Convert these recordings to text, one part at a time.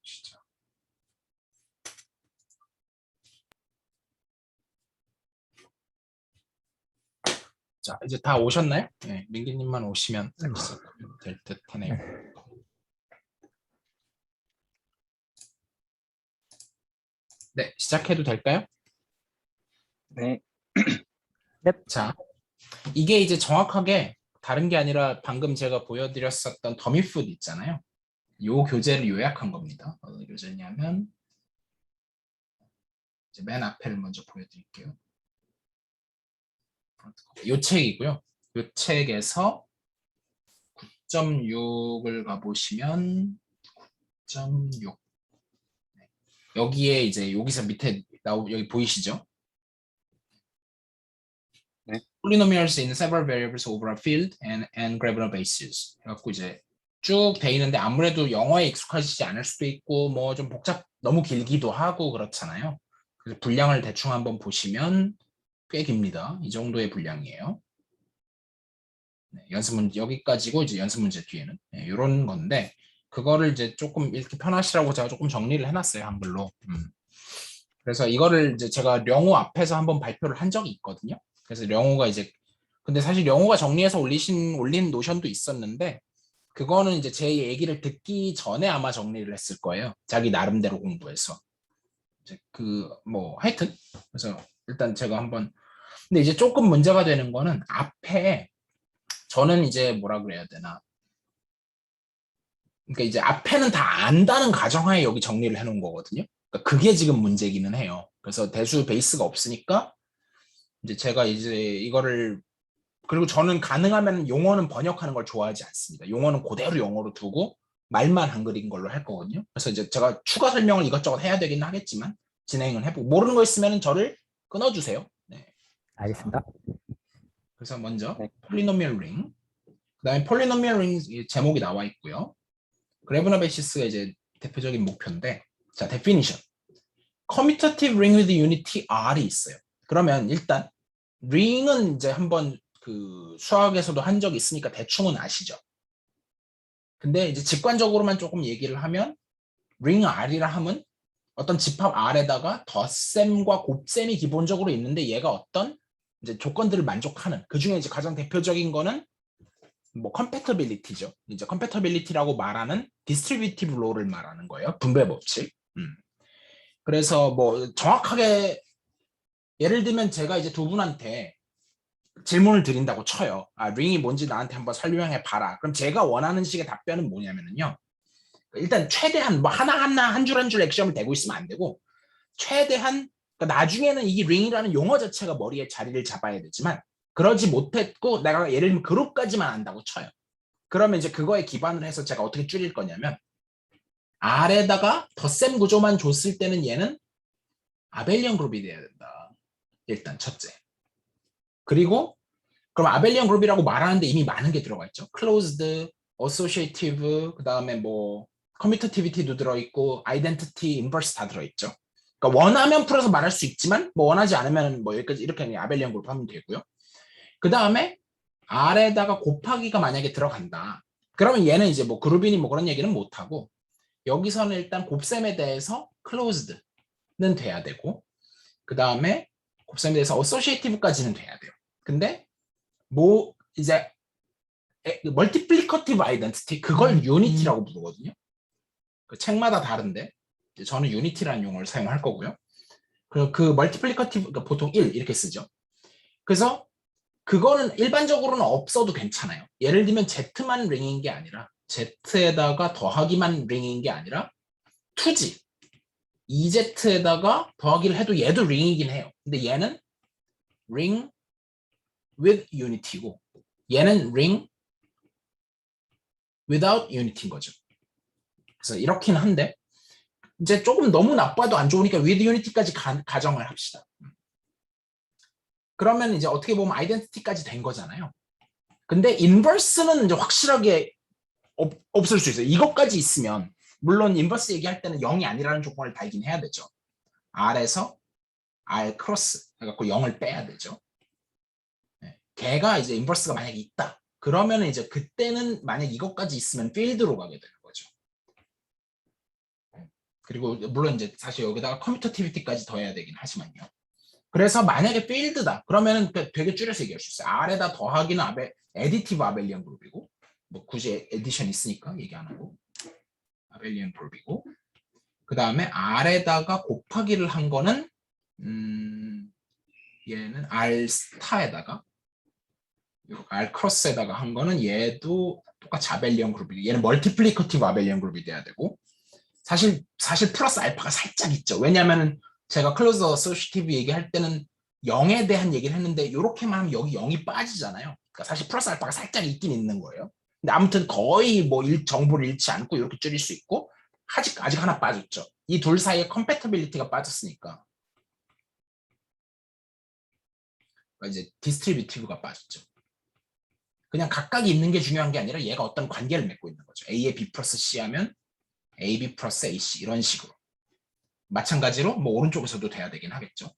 보시죠. 자, 이제 다 오셨나요? 네, 민기님만 오시면 될 듯 하네요. 네, 시작해도 될까요? 네. 자, 이게 이제 정확하게 다른 게 아니라 방금 제가 보여드렸었던 더미푸드 있잖아요. 요 교재를 요약한 겁니다. 어느 교재냐면 이제 맨 앞에를 먼저 보여드릴게요. 요 책이고요. 요 책에서 9.6을 가보시면 9.6 여기에 이제 여기서 밑에 여기 보이시죠? 네. Polynomials in several variables over a field and grammar bases. 그래갖고 이제 쭉 돼 있는데 아무래도 영어에 익숙하시지 않을 수도 있고 뭐 좀 너무 길기도 하고 그렇잖아요. 그래서 분량을 대충 한번 보시면 꽤 깁니다. 이 정도의 분량이에요. 네, 연습 문제 여기까지고 이제 연습 문제 뒤에는 네, 이런 건데 그거를 이제 조금 이렇게 편하시라고 제가 조금 정리를 해놨어요 한글로. 그래서 이거를 이제 제가 령호 앞에서 한번 발표를 한 적이 있거든요. 그래서 령호가 이제 근데 사실 령호가 정리해서 올린 노션도 있었는데 그거는 이제 제 얘기를 듣기 전에 아마 정리를 했을 거예요. 자기 나름대로 공부해서 이제 그 뭐 하여튼 그래서 일단 제가 한번 근데 이제 조금 문제가 되는 거는 앞에 저는 이제 뭐라 그래야 되나 그러니까 이제 앞에는 다 안다는 가정하에 여기 정리를 해놓은 거거든요. 그러니까 그게 지금 문제기는 해요. 그래서 대수 베이스가 없으니까 이제 제가 이제 이거를 그리고 저는 가능하면 용어는 번역하는 걸 좋아하지 않습니다. 용어는 그대로 영어로 두고 말만 한글인 걸로 할 거거든요. 그래서 이제 제가 추가 설명을 이것저것 해야 되긴 하겠지만 진행은 해보고 모르는 거 있으면 저를 끊어주세요. 네. 알겠습니다. 그래서 먼저 네. 폴리노미얼 링 그다음에 폴리노미얼 링 제목이 나와 있고요. 그래브너 베시스가 이제 대표적인 목표인데 자 데피니션 커뮤터티브 ring with unity R이 있어요. 그러면 일단 ring은 이제 한번 그 수학에서도 한 적이 있으니까 대충은 아시죠. 근데 이제 직관적으로만 조금 얘기를 하면 ring R이라 하면 어떤 집합 R에다가 덧셈과 곱셈이 기본적으로 있는데 얘가 어떤 이제 조건들을 만족하는 그 중에 이제 가장 대표적인 거는 뭐 compatibility죠. 이제 compatibility라고 말하는 distributive law를 말하는 거예요. 분배 법칙. 그래서 뭐 정확하게 예를 들면 제가 이제 두 분한테 질문을 드린다고 쳐요. 아, 링이 뭔지 나한테 한번 설명해 봐라. 그럼 제가 원하는 식의 답변은 뭐냐면요. 일단 최대한 뭐 하나하나 한 줄 한 줄 액션을 대고 있으면 안 되고 최대한 그러니까 나중에는 이 링이라는 용어 자체가 머리에 자리를 잡아야 되지만 그러지 못했고 내가 예를 들면 그룹까지만 안다고 쳐요. 그러면 이제 그거에 기반을 해서 제가 어떻게 줄일 거냐면 R에다가 덧셈 구조만 줬을 때는 얘는 아벨리언 그룹이 돼야 된다. 일단 첫째. 그리고 그럼 아벨리언 그룹이라고 말하는데 이미 많은 게 들어가 있죠. closed, associative, 그 다음에 뭐 commutativity도 들어있고 identity, inverse 다 들어있죠. 그러니까 원하면 풀어서 말할 수 있지만 뭐 원하지 않으면 뭐 여기까지 이렇게 아벨리언 그룹 하면 되고요. 그 다음에 R에다가 곱하기가 만약에 들어간다. 그러면 얘는 이제 뭐 그룹이니 뭐 그런 얘기는 못하고 여기서는 일단 곱셈에 대해서 closed는 돼야 되고 그 다음에 곱셈에 대해서 associative까지는 돼야 돼요. 근데 뭐 이제 멀티플리커티브 아이덴티티 그걸 유니티라고 부르거든요. 그 책마다 다른데 저는 유니티라는 용어를 사용할 거고요. 그리고 그 멀티플리커티브 그러니까 보통 1 이렇게 쓰죠. 그래서 그거는 일반적으로는 없어도 괜찮아요. 예를 들면 Z만 링인 게 아니라 Z에다가 더하기만 링인 게 아니라 2지 2Z에다가 더하기를 해도 얘도 링이긴 해요. 근데 얘는 ring with unity고 얘는 ring without unity인 거죠. 그래서 이렇긴 한데 이제 조금 너무 나빠도 안 좋으니까 with unity까지 가정을 합시다. 그러면 이제 어떻게 보면 아이덴티티까지 된 거잖아요. 근데 인버스는 이제 확실하게 없을 수 있어요. 이것까지 있으면 물론 인버스 얘기할 때는 0이 아니라는 조건을 달긴 해야 되죠. R에서 R 크로스 해갖고 0을 빼야 되죠. 걔가 이제 인버스가 만약에 있다. 그러면 이제 그때는 만약 이것까지 있으면 필드로 가게 되는 거죠. 그리고 물론 이제 사실 여기다가 커뮤터티비티까지 더해야 되긴 하지만요. 그래서 만약에 필드다 그러면은 되게 줄여서 얘기할 수 있어요. R에다 더하기는 에디티브 아벨리언 그룹이고 뭐 굳이 에디션 있으니까 얘기 안 하고 아벨리언 그룹이고 그 다음에 R에다가 곱하기를 한 거는 얘는 R 스타에다가 R 크로스에다가 한 거는 얘도 똑같이 아벨리언 그룹이고 얘는 멀티플리커티브 아벨리언 그룹이 돼야 되고 사실 플러스 알파가 살짝 있죠. 왜냐하면 제가 클로즈 어소시티브 얘기할 때는 0에 대한 얘기를 했는데 이렇게만 하면 여기 0이 빠지잖아요. 그러니까 사실 플러스 알파가 살짝 있긴 있는 거예요. 근데 아무튼 거의 뭐 정보를 잃지 않고 이렇게 줄일 수 있고 아직 하나 빠졌죠. 이 둘 사이에 컴패터빌리티가 빠졌으니까 그러니까 이제 디스트리뷰티브가 빠졌죠. 그냥 각각이 있는 게 중요한 게 아니라 얘가 어떤 관계를 맺고 있는 거죠. A에 B 플러스 C 하면 AB 플러스 AC 이런 식으로. 마찬가지로 뭐 오른쪽에서도 돼야 되긴 하겠죠.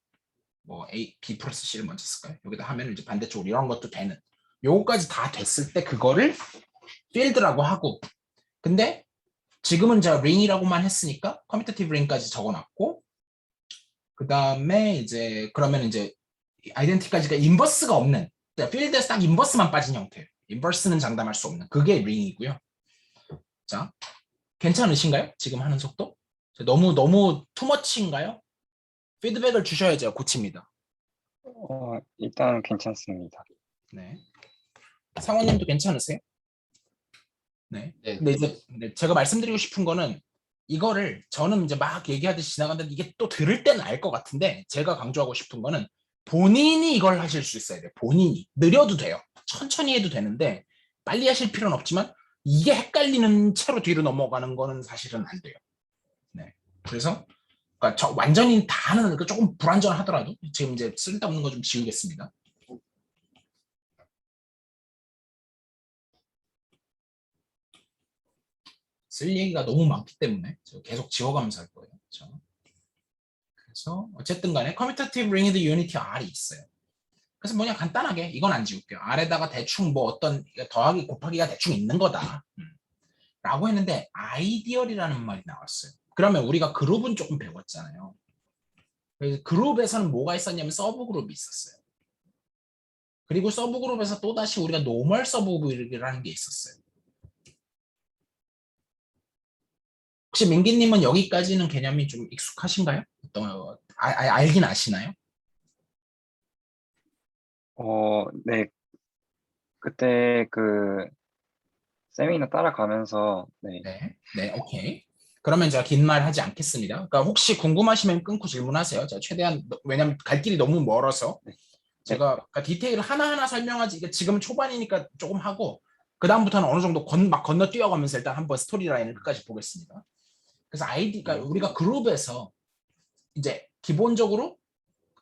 뭐 B 플러스 C를 먼저 쓸까요? 여기다 하면 이제 반대쪽으로 이런 것도 되는. 요거까지 다 됐을 때 그거를 필드라고 하고 근데 지금은 제가 링이라고만 했으니까 커뮤니티브 링까지 적어놨고 그 다음에 이제 그러면 이제 아이덴티까지가 인버스가 없는 필드에서 딱 인버스만 빠진 형태예요. 인버스는 장담할 수 없는 그게 링이고요. 자, 괜찮으신가요? 지금 하는 속도? 너무 투머치인가요? 피드백을 주셔야 제가 고칩니다. 일단 괜찮습니다. 네. 상원님도 괜찮으세요? 네. 네. 근데 이제 제가 말씀드리고 싶은 거는 이거를 저는 이제 막 얘기하듯이 지나갔는데 이게 또 들을 때는 알 것 같은데 제가 강조하고 싶은 거는 본인이 이걸 하실 수 있어야 돼요. 본인이. 느려도 돼요. 천천히 해도 되는데 빨리 하실 필요는 없지만 이게 헷갈리는 채로 뒤로 넘어가는 거는 사실은 안 돼요. 네. 그래서 그러니까 저 완전히 다 하는 거 조금 불완전하더라도 지금 이제 쓸데없는 거 좀 지우겠습니다. 쓸 얘기가 너무 많기 때문에 계속 지워가면서 할 거예요. 그렇죠? 그래서 어쨌든 간에 커뮤니티브 링 위드 유니티 R이 있어요. 그래서 뭐냐 간단하게 이건 안 지울게요. R에다가 대충 뭐 어떤 더하기 곱하기가 대충 있는 거다. 라고 했는데 아이디얼이라는 말이 나왔어요. 그러면 우리가 그룹은 조금 배웠잖아요. 그래서 그룹에서는 뭐가 있었냐면 서브 그룹이 있었어요. 그리고 서브 그룹에서 또다시 우리가 노멀 서브 그룹이라는 게 있었어요. 혹시 민기님은 여기까지는 개념이 좀 익숙하신가요? 알긴 아시나요? 네. 그때 그 세미나 따라가면서 네. 네, 오케이. 그러면 제가 긴 말 하지 않겠습니다. 그러니까 혹시 궁금하시면 끊고 질문하세요. 제가 최대한 왜냐면 갈 길이 너무 멀어서 제가 그러니까 디테일을 하나하나 설명하지 이게 지금은 초반이니까 조금 하고 그 다음부터는 어느 정도 막 건너뛰어가면서 일단 한번 스토리라인을 끝까지 보겠습니다. 그래서 그러니까 우리가 그룹에서 이제 기본적으로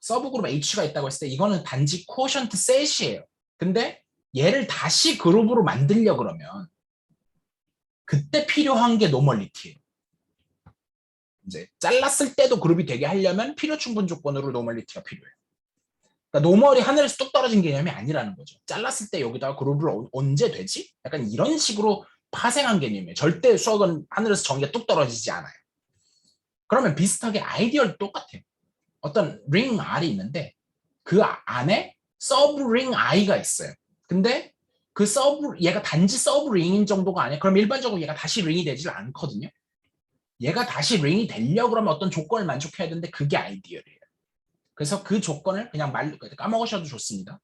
서브 그룹 H가 있다고 했을 때 이거는 단지 코션트 셋이에요. 근데 얘를 다시 그룹으로 만들려 그러면 그때 필요한 게 노멀리티예요. 이제 잘랐을 때도 그룹이 되게 하려면 필요 충분 조건으로 노멀리티가 필요해요. 그러니까 노멀이 하늘에서 뚝 떨어진 개념이 아니라는 거죠. 잘랐을 때 여기다가 그룹을 언제 되지? 약간 이런 식으로 파생한 개념이에요. 절대 수학은 하늘에서 정의가 뚝 떨어지지 않아요. 그러면 비슷하게 아이디어도 똑같아요. 어떤 ring R이 있는데 그 안에 서브 ring I가 있어요. 근데 그 얘가 단지 서브 ring인 정도가 아니야. 그럼 일반적으로 얘가 다시 ring이 되질 않거든요. 얘가 다시 ring이 되려고 그러면 어떤 조건을 만족해야 되는데 그게 아이디어예요. 그래서 그 조건을 그냥 까먹으셔도 좋습니다.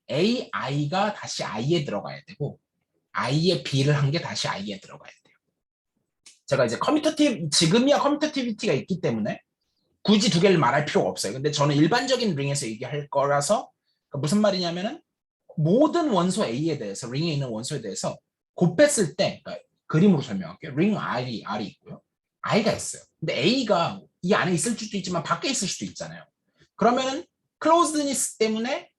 AI가 다시 I에 들어가야 되고 I에 B를 한 게 다시 I에 들어가야 돼요. 제가 이제 지금이야 커뮤니티비티가 있기 때문에 굳이 두 개를 말할 필요가 없어요. 근데 저는 일반적인 링에서 얘기할 거라서 무슨 말이냐면은 모든 원소 A에 대해서 링에 있는 원소에 대해서 곱했을 때 그러니까 그림으로 설명할게요. ring R이 있고요. I가 있어요. 근데 A가 이 안에 있을 수도 있지만 밖에 있을 수도 있잖아요. 그러면은 클로즈니스 때문에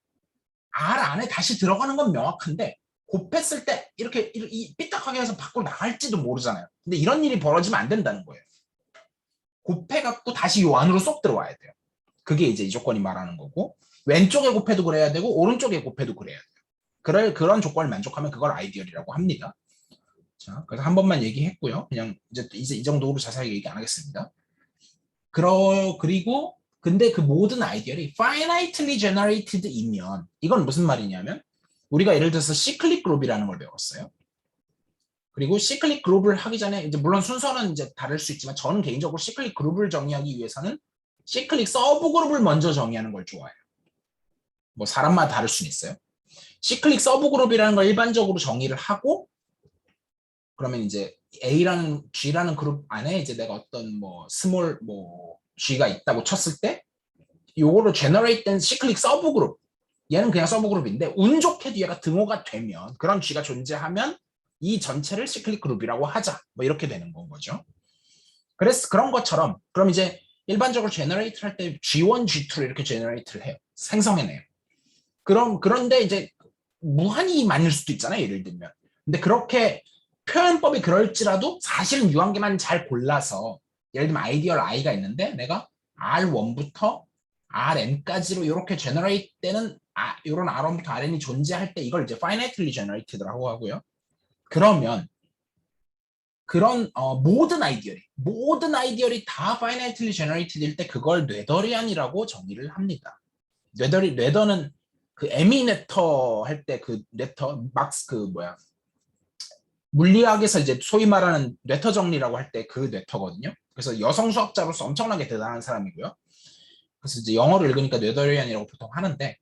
R 안에 다시 들어가는 건 명확한데 곱했을 때 이렇게 삐딱하게 해서 밖으로 나갈지도 모르잖아요. 근데 이런 일이 벌어지면 안 된다는 거예요. 곱해갖고 다시 요 안으로 쏙 들어와야 돼요. 그게 이제 이 조건이 말하는 거고 왼쪽에 곱해도 그래야 되고 오른쪽에 곱해도 그래야 돼요. 그런 조건을 만족하면 그걸 아이디얼이라고 합니다. 자, 그래서 한 번만 얘기했고요. 그냥 이제 이 정도로 자세하게 얘기 안 하겠습니다. 그리고 근데 그 모든 아이디어이 finitely generated이면 이건 무슨 말이냐면 우리가 예를 들어서 시클릭 그룹이라는 걸 배웠어요. 그리고 시클릭 그룹을 하기 전에 이제 물론 순서는 이제 다를 수 있지만 저는 개인적으로 시클릭 그룹을 정의하기 위해서는 시클릭 서브 그룹을 먼저 정의하는 걸 좋아해요. 뭐 사람마다 다를 수는 있어요. 시클릭 서브 그룹이라는 걸 일반적으로 정의를 하고 그러면 이제 A라는 G라는 그룹 안에 이제 내가 어떤 뭐 스몰 뭐 G가 있다고 쳤을 때 요거를 제너레이트 된 시클릭 서브 그룹 얘는 그냥 서브 그룹인데 운 좋게도 얘가 등호가 되면 그런 G가 존재하면 이 전체를 시클릭 그룹이라고 하자 뭐 이렇게 되는 건 거죠. 그래서 그런 것처럼 그럼 이제 일반적으로 제너레이트를 할 때 G1, G2를 이렇게 제너레이트를 해요. 생성해내요. 그런데 이제 무한히 많을 수도 있잖아요. 예를 들면. 근데 그렇게 표현법이 그럴지라도 사실은 유한계만 잘 골라서 예를 들면 아이디얼 i가 있는데 내가 R1부터 Rn까지로 이렇게 제너레이트 되는 이런 R1부터 Rn이 존재할 때 이걸 이제 finitely generated라고 하고요. 그러면 그런 모든 아이디얼이 다 finitely generated일 때 그걸 뇌더리안이라고 정의를 합니다. 뇌더는 그 에미네터 할 때 그 네터 막스 그 뭐야 물리학에서 이제 소위 말하는 뇌터 정리라고 할 때 그 뇌터거든요. 그래서 여성 수학자로서 엄청나게 대단한 사람이고요. 그래서 이제 영어를 읽으니까 뇌더리안이라고 보통 하는데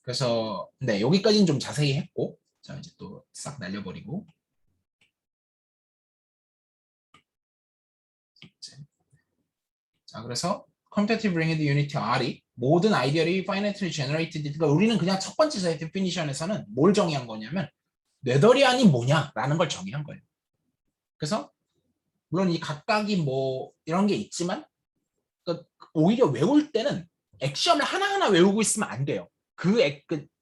그래서 네 여기까지는 좀 자세히 했고 자 이제 또 싹 날려버리고 자 그래서 Computative Ringed Unity R이 모든 아이디얼이 finitely generated 그러니까 우리는 그냥 첫 번째 definition에서는 뭘 정의한 거냐면 뇌더리안이 뭐냐라는 걸 정의한 거예요. 그래서 물론 이 각각이 뭐 이런 게 있지만 그러니까 오히려 외울 때는 액션을 하나하나 외우고 있으면 안 돼요. 그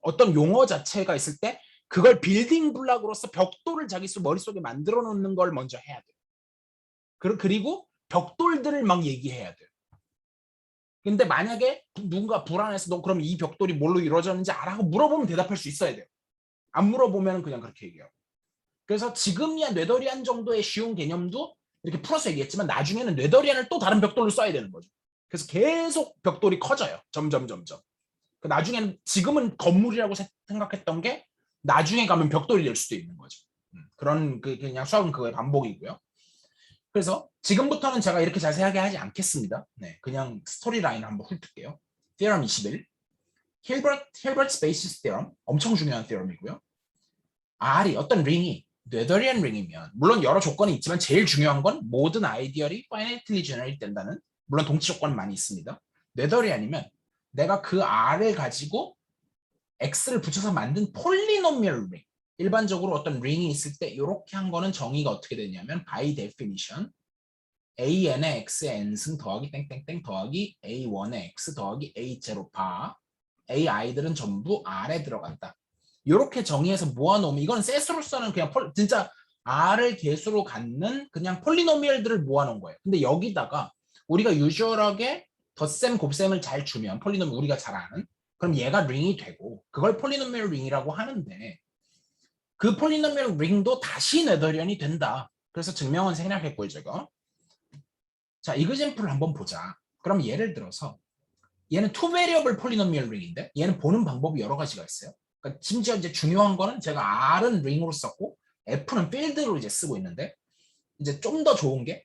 어떤 용어 자체가 있을 때 그걸 빌딩 블락으로서 벽돌을 자기 머릿속에 만들어 놓는 걸 먼저 해야 돼요. 그리고 벽돌들을 막 얘기해야 돼요. 근데 만약에 누군가 불안해서 너 그럼 이 벽돌이 뭘로 이루어졌는지 알아? 고 물어보면 대답할 수 있어야 돼요. 안 물어보면 그냥 그렇게 얘기해요. 그래서 지금이야 뇌더리안 정도의 쉬운 개념도 이렇게 풀어서 얘기했지만 나중에는 뇌더리안을 또 다른 벽돌로 써야 되는 거죠. 그래서 계속 벽돌이 커져요. 점점. 나중에는 지금은 건물이라고 생각했던 게 나중에 가면 벽돌이 될 수도 있는 거죠. 그런 그냥 수학은 그거의 반복이고요. 그래서 지금부터는 제가 이렇게 자세하게 하지 않겠습니다. 네, 그냥 스토리라인 한번 훑을게요. Theorem 21. Hilbert's basis theorem. 엄청 중요한 theorem이고요. R이 어떤 링이 뇌더리안 링이면 물론 여러 조건이 있지만 제일 중요한 건 모든 아이디얼이 finitely generate 된다는 물론 동치 조건은 많이 있습니다. 뇌더리안이면 내가 그 R을 가지고 X를 붙여서 만든 폴리노미얼 링 일반적으로 어떤 링이 있을 때 이렇게 한 거는 정의가 어떻게 되냐면 by definition AN의 X의 N승 더하기 땡땡땡 더하기 A1의 X 더하기 A0 바 AI들은 전부 R에 들어간다. 이렇게 정의해서 모아놓으면 이건 셋으로서는 그냥 진짜 R을 개수로 갖는 그냥 폴리노미얼들을 모아놓은 거예요. 근데 여기다가 우리가 유주얼하게 덧셈 곱셈을 잘 주면 폴리노미얼 우리가 잘 아는 그럼 얘가 링이 되고 그걸 폴리노미얼 링이라고 하는데 그 폴리노미얼 링도 다시 뇌더리안이 된다. 그래서 증명은 생략했고요 제가. 자 이그젠플을 한번 보자. 그럼 예를 들어서 얘는 투 베리어블 폴리노미얼 링인데 얘는 보는 방법이 여러 가지가 있어요. 그러니까 심지어 이제 중요한 거는 제가 R은 링으로 썼고 F는 필드로 이제 쓰고 있는데 이제 좀 더 좋은 게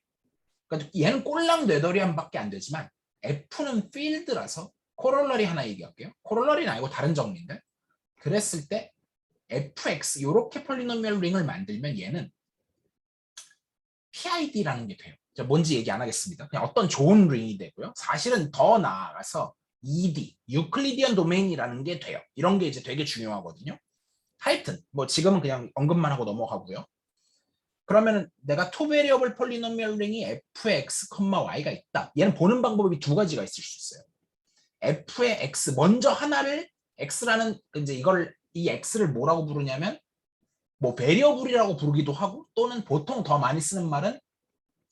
그러니까 얘는 꼴랑 뇌더리안밖에 안 되지만 F는 필드라서 코롤러리 하나 얘기할게요. 코롤러리는 아니고 다른 정리인데 그랬을 때 fx 이렇게 폴리노미얼 링을 만들면 얘는 PID라는 게 돼요. 뭔지 얘기 안 하겠습니다. 그냥 어떤 좋은 링이 되고요. 사실은 더 나아가서 ED, 유클리디언 도메인이라는 게 돼요. 이런 게 이제 되게 중요하거든요. 하여튼 뭐 지금은 그냥 언급만 하고 넘어가고요. 그러면 내가 투 베리어블 폴리노미얼 링이 fx, y가 있다. 얘는 보는 방법이 두 가지가 있을 수 있어요. f의 x 먼저 하나를 x라는 이제 이걸 이 x를 뭐라고 부르냐면 뭐 베리어블이라고 부르기도 하고 또는 보통 더 많이 쓰는 말은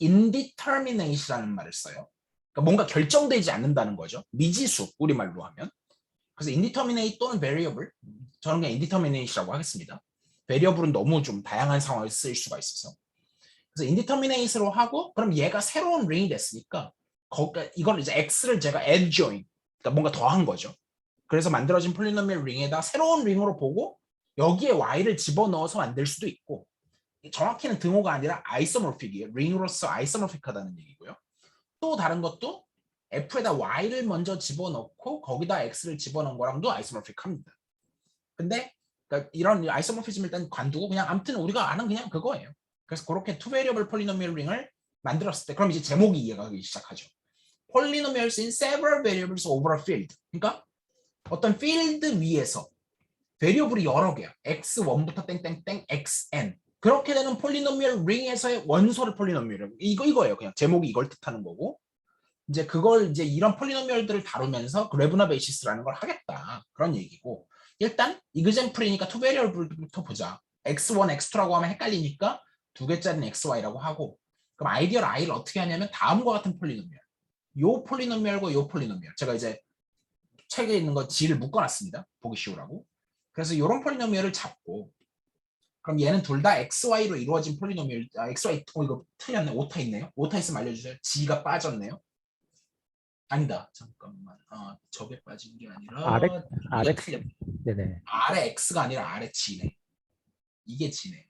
indeterminate라는 말을 써요. 그러니까 뭔가 결정되지 않는다는 거죠. 미지수 우리말로 하면. 그래서 indeterminate 또는 variable 저는 그냥 indeterminate라고 하겠습니다. 베리어블은 너무 좀 다양한 상황에 쓰일 수가 있어서. 그래서 indeterminate로 하고 그럼 얘가 새로운 링이 됐으니까 이걸 이제 x를 제가 add join, 그러니까 뭔가 더한 거죠. 그래서 만들어진 폴리노미얼 링에다 새로운 링으로 보고 여기에 y를 집어넣어서 만들 수도 있고, 정확히는 등호가 아니라 아이소모픽이에요. 링으로서 아이소모픽하다는 얘기고요. 또 다른 것도 f에다 y를 먼저 집어넣고 거기다 x를 집어넣은 거랑도 아이소모픽합니다. 근데 그러니까 이런 아이소모피즘 일단 관두고 그냥 아무튼 우리가 아는 그냥 그거예요. 그래서 그렇게 투 베리어블 폴리노미얼 링을 만들었을 때 그럼 이제 제목이 이해가 가기 시작하죠. Polynomials in several variables over a field. 그러니까 어떤 필드 위에서 베리어블이 여러 개야. x1부터 땡땡땡 xn. 그렇게 되는 폴리노미얼 링에서의 원소를 폴리노미얼. 이거예요. 그냥 제목이 이걸 뜻하는 거고. 이제 그걸 이제 이런 폴리노미얼들을 다루면서 그래브나 베이시스라는 걸 하겠다. 그런 얘기고. 일단 이그젠플이니까 투 베리어블부터 보자. x1, x2라고 하면 헷갈리니까 두 개짜리는 xy라고 하고. 그럼 아이디얼 i를 어떻게 하냐면 다음과 같은 폴리노미얼. 요 폴리노미얼과 요 폴리노미얼. 제가 이제 책에 있는 거 G를 묶어놨습니다. 보기 쉬우라고. 그래서 이런 폴리노미얼을 잡고 그럼 얘는 둘 다 xy로 이루어진 폴리노미얼. xy 이거 틀렸네. 오타 있네요. 오타 있으면 알려주세요. G가 빠졌네요. 아니다. 잠깐만. 저게 빠진 게 아래 아니라 아래 이게 틀렸네. 네네. 아래 x가 아니라 아래 g네. 이게 g네.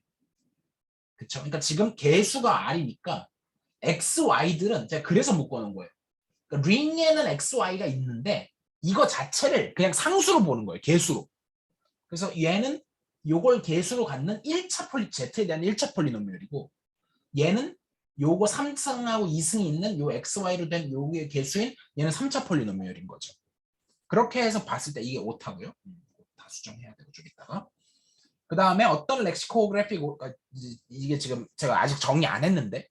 그쵸? 그러니까 지금 개수가 r이니까 xy들은 제가 그래서 묶어놓은 거예요. 그러니까 링에는 xy가 있는데 이거 자체를 그냥 상수로 보는 거예요. 개수로. 그래서 얘는 요걸 개수로 갖는 1차 z에 대한 1차 폴리노미얼이고 얘는 요거 3승하고 2승이 있는 요 xy로 된 요게 개수인 얘는 3차 폴리노미얼인 거죠. 그렇게 해서 봤을 때 이게 오타고요. 다 수정해야 되고 좀 이따가. 그 다음에 어떤 렉시코그래픽, 이게 지금 제가 아직 정리 안 했는데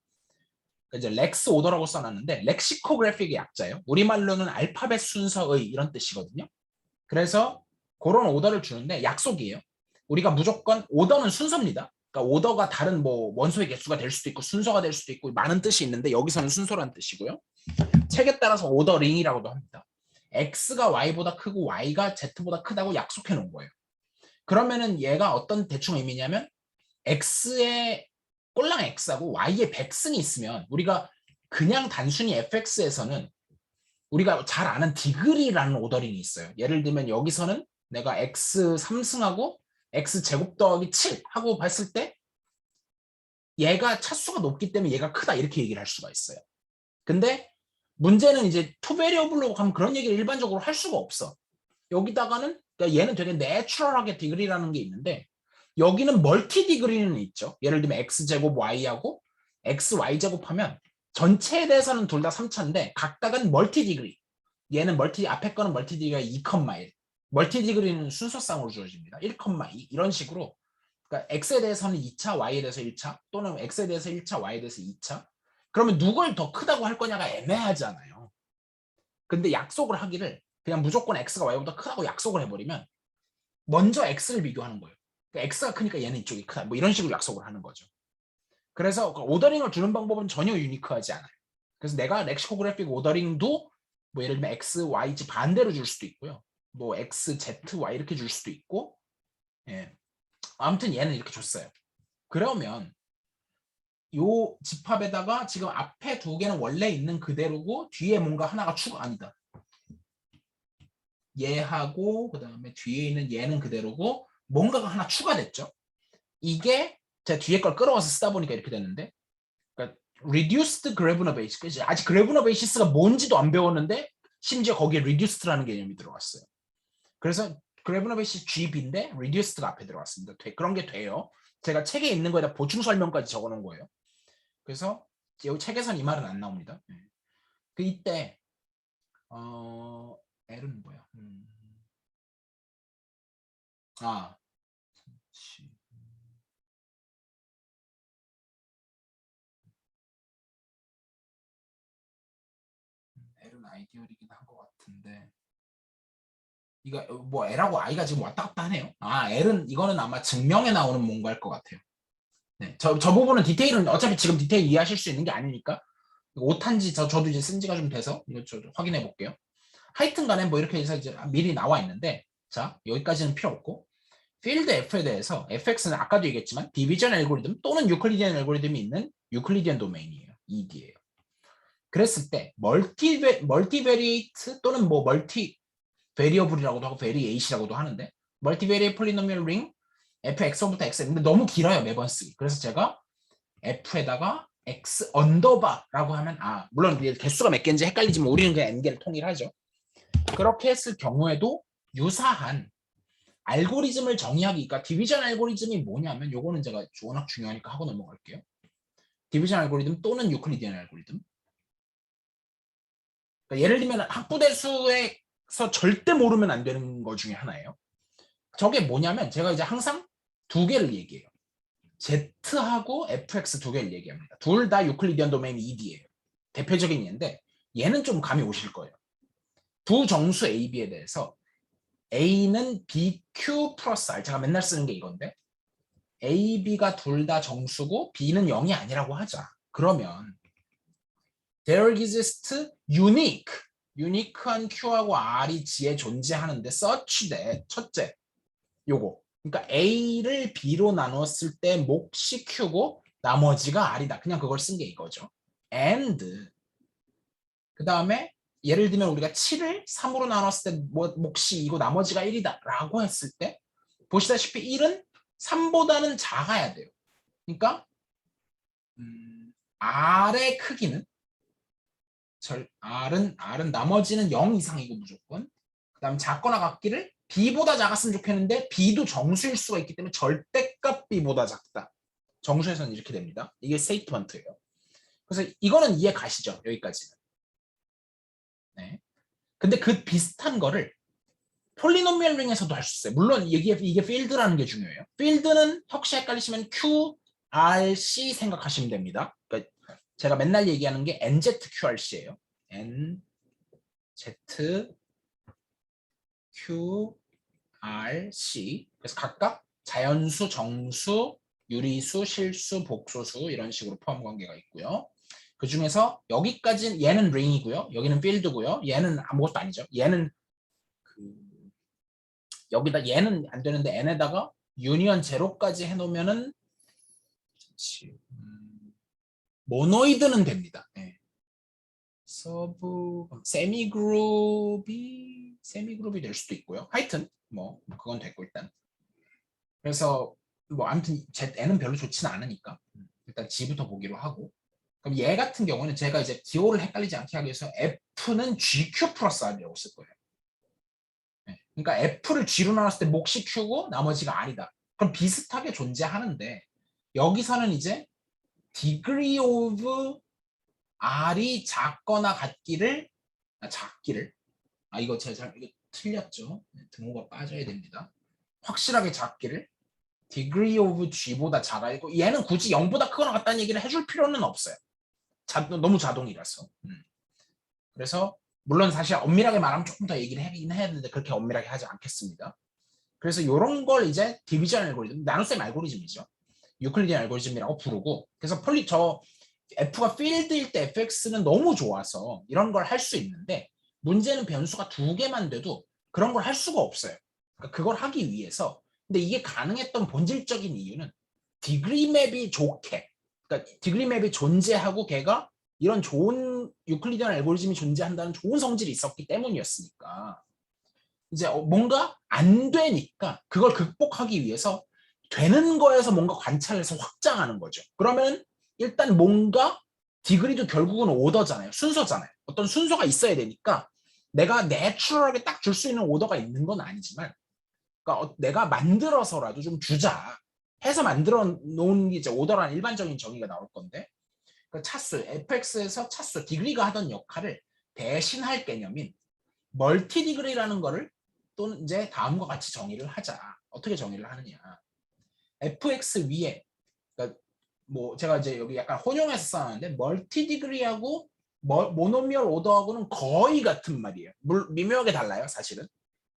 이제 렉스 오더라고 써놨는데 렉시코그래픽의 약자예요. 우리말로는 알파벳 순서의 이런 뜻이거든요. 그래서 그런 오더를 주는데 약속이에요. 우리가 무조건 오더는 순서입니다. 그러니까 오더가 다른 뭐 원소의 개수가 될 수도 있고 순서가 될 수도 있고 많은 뜻이 있는데 여기서는 순서라는 뜻이고요. 책에 따라서 오더링이라고도 합니다. x가 y보다 크고 y가 z보다 크다고 약속해 놓은 거예요. 그러면은 얘가 어떤 대충 의미냐면 x의 꼴랑 x하고 y의 백승이 있으면 우리가 그냥 단순히 fx에서는 우리가 잘 아는 디그리라는 오더링이 있어요. 예를 들면 여기서는 내가 x 3승하고 x 제곱 더하기 7 하고 봤을 때 얘가 차수가 높기 때문에 얘가 크다 이렇게 얘기를 할 수가 있어요. 근데 문제는 이제 투 베리어블로 가면 그런 얘기를 일반적으로 할 수가 없어. 여기다가는 그러니까 얘는 되게 내추럴하게 디그리라는 게 있는데 여기는 멀티 디그리는 있죠. 예를 들면 x제곱 y하고 xy제곱 하면 전체에 대해서는 둘 다 3차인데 각각은 멀티 디그리. 얘는 앞에 거는 멀티 디그리가 2,1. 멀티 디그리는 순서상으로 주어집니다. 1,2 이런 식으로. 그러니까 x에 대해서는 2차, y에 대해서 1차 또는 x에 대해서 1차, y에 대해서 2차. 그러면 누굴 더 크다고 할 거냐가 애매하잖아요. 근데 약속을 하기를 그냥 무조건 x가 y보다 크다고 약속을 해버리면 먼저 x를 비교하는 거예요. 그러니까 x가 크니까 얘는 이쪽이 크다. 뭐 이런 식으로 약속을 하는 거죠. 그래서 오더링을 주는 방법은 전혀 유니크하지 않아요. 그래서 내가 렉시코그래픽 오더링도 뭐 예를 들면 x, y 지 반대로 줄 수도 있고요. 뭐 x, z, y 이렇게 줄 수도 있고, 예. 아무튼 얘는 이렇게 줬어요. 그러면 요 집합에다가 지금 앞에 두 개는 원래 있는 그대로고 뒤에 뭔가 하나가 추가 아니다. 얘하고 그 다음에 뒤에 있는 얘는 그대로고 뭔가가 하나 추가됐죠. 이게 제가 뒤에 걸 끌어와서 쓰다 보니까 이렇게 됐는데, 그러니까 reduced gravinar basis. 아직 gravinar basis가 뭔지도 안 배웠는데 심지어 거기에 reduced라는 개념이 들어갔어요. 그래서 gravinar basis GB인데 reduced가 앞에 들어갔습니다. 그런 게 돼요. 제가 책에 있는 거에다 보충 설명까지 적어놓은 거예요. 그래서 여기 책에선 이 말은 안 나옵니다. 그 이때 L은 뭐야? L은 아이디얼이긴 한 것 같은데 이거 뭐 L하고 I가 지금 왔다 갔다 하네요. L은 이거는 아마 증명에 나오는 뭔가일 것 같아요. 네, 저 부분은 디테일은 어차피 지금 디테일 이해하실 수 있는 게 아니니까 오탄지 저도 이제 쓴 지가 좀 돼서 이거 좀 확인해 볼게요. 하여튼 간에 뭐 이렇게 해서 이제 미리 나와 있는데 자 여기까지는 필요 없고 필드 F에 대해서 fx는 아까도 얘기했지만 디비전 알고리즘 또는 유클리디안 알고리즘이 있는 유클리디안 도메인이에요. ED예요. 그랬을 때 멀티베리에이트 또는 뭐 멀티 베리어블이라고도 하고 베리에이시라고도 하는데 멀티베리에이트 폴리노미얼 링 fx부터 x 근데 너무 길어요 매번 쓰기. 그래서 제가 f에다가 x 언더바라고 하면 물론 개수가 몇 개인지 헷갈리지만 우리는 그냥 n개를 통일하죠. 그렇게 했을 경우에도 유사한 알고리즘을 정의하기, 그러니까 디비전 알고리즘이 뭐냐면 요거는 제가 워낙 중요하니까 하고 넘어갈게요. 디비전 알고리즘 또는 유클리디안 알고리즘. 그러니까 예를 들면 학부대수에서 절대 모르면 안 되는 거 중에 하나예요. 저게 뭐냐면 제가 이제 항상 두 개를 얘기해요. Z하고 fx 두 개를 얘기합니다. 둘 다 유클리디안 도메인 ED예요. 대표적인 예인데 얘는 좀 감이 오실 거예요. 두 정수 A, B에 대해서 A는 BQ 플러스 R, 제가 맨날 쓰는 게 이건데 A, B가 둘 다 정수고 B는 0이 아니라고 하자. 그러면 there exists unique한 Q하고 R이 G에 존재하는데 such that 첫째 요거 그러니까 A를 B로 나눴을 때 몫이 Q고 나머지가 R이다. 그냥 그걸 쓴 게 이거죠. and 그 다음에 예를 들면 우리가 7을 3으로 나눴을 때 몫이 2고 나머지가 1이다 라고 했을 때 보시다시피 1은 3보다는 작아야 돼요. 그러니까 R의 크기는 R은 나머지는 0 이상이고 무조건 그 다음 작거나 같기를 B보다 작았으면 좋겠는데 B도 정수일 수가 있기 때문에 절대값 B보다 작다. 정수에서는 이렇게 됩니다. 이게 스테이트먼트예요. 그래서 이거는 이해 가시죠? 여기까지는. 네. 근데 그 비슷한 거를 폴리노미얼 링에서도 할 수 있어요. 물론 이게 필드라는 게 중요해요. 필드는 혹시 헷갈리시면 Q, R, C 생각하시면 됩니다. 그러니까 제가 맨날 얘기하는 게 NZQRC예요. NZQRC. 그래서 각각 자연수, 정수, 유리수, 실수, 복소수 이런 식으로 포함 관계가 있고요. 그 중에서 여기까지는 얘는 링이고요. 여기는 필드고요. 얘는 아무것도 아니죠. 얘는 여기다 얘는 안 되는데 n에다가 유니언 제로까지 해놓으면은 모노이드는 됩니다. 네. 서브 세미그룹이 될 수도 있고요. 하여튼 뭐 그건 됐고 일단 그래서 뭐 아무튼 n은 별로 좋지는 않으니까 일단 g부터 보기로 하고 그럼 얘 같은 경우는 제가 이제 기호를 헷갈리지 않게 하기 위해서 f는 gq 플러스 r이라고 쓸 거예요. 그러니까 F를 G로 나눴을 때 몫이 Q고 나머지가 R이다. 그럼 비슷하게 존재하는데 여기서는 이제 degree of R이 작거나 같기를 이거 제가 이거 틀렸죠. 등호가 빠져야 됩니다. 확실하게 작기를 degree of G보다 작아있고 얘는 굳이 0보다 크거나 같다는 얘기를 해줄 필요는 없어요. 너무 자동이라서. 그래서 물론 사실 엄밀하게 말하면 조금 더 얘기를 하긴 해야 되는데 그렇게 엄밀하게 하지 않겠습니다. 그래서 이런 걸 이제 디비전 알고리즘, 나눗셈 알고리즘이죠. 유클리디안 알고리즘이라고 부르고 그래서 F가 필드일 때 fx는 너무 좋아서 이런 걸 할 수 있는데 문제는 변수가 두 개만 돼도 그런 걸 할 수가 없어요. 그러니까 그걸 하기 위해서 근데 이게 가능했던 본질적인 이유는 디그리 맵이 좋게 그러니까 디그리 맵이 존재하고 걔가 이런 좋은 유클리디안 알고리즘이 존재한다는 좋은 성질이 있었기 때문이었으니까 이제 뭔가 안 되니까 그걸 극복하기 위해서 되는 거에서 뭔가 관찰해서 확장하는 거죠. 그러면 일단 뭔가 디그리도 결국은 오더잖아요. 순서잖아요. 어떤 순서가 있어야 되니까 내가 내추럴하게 딱 줄 수 있는 오더가 있는 건 아니지만 그러니까 내가 만들어서라도 좀 주자 해서 만들어 놓은 게 이제 오더라는 일반적인 정의가 나올 건데 그 차수, fx에서 차수, 디그리가 하던 역할을 대신할 개념인 멀티 디그리라는 거를 또는 이제 다음과 같이 정의를 하자. 어떻게 정의를 하느냐. fx 위에 그러니까 뭐 제가 이제 여기 약간 혼용해서 써놨는데 멀티 디그리하고 모노미얼 오더하고는 거의 같은 말이에요. 미묘하게 달라요, 사실은.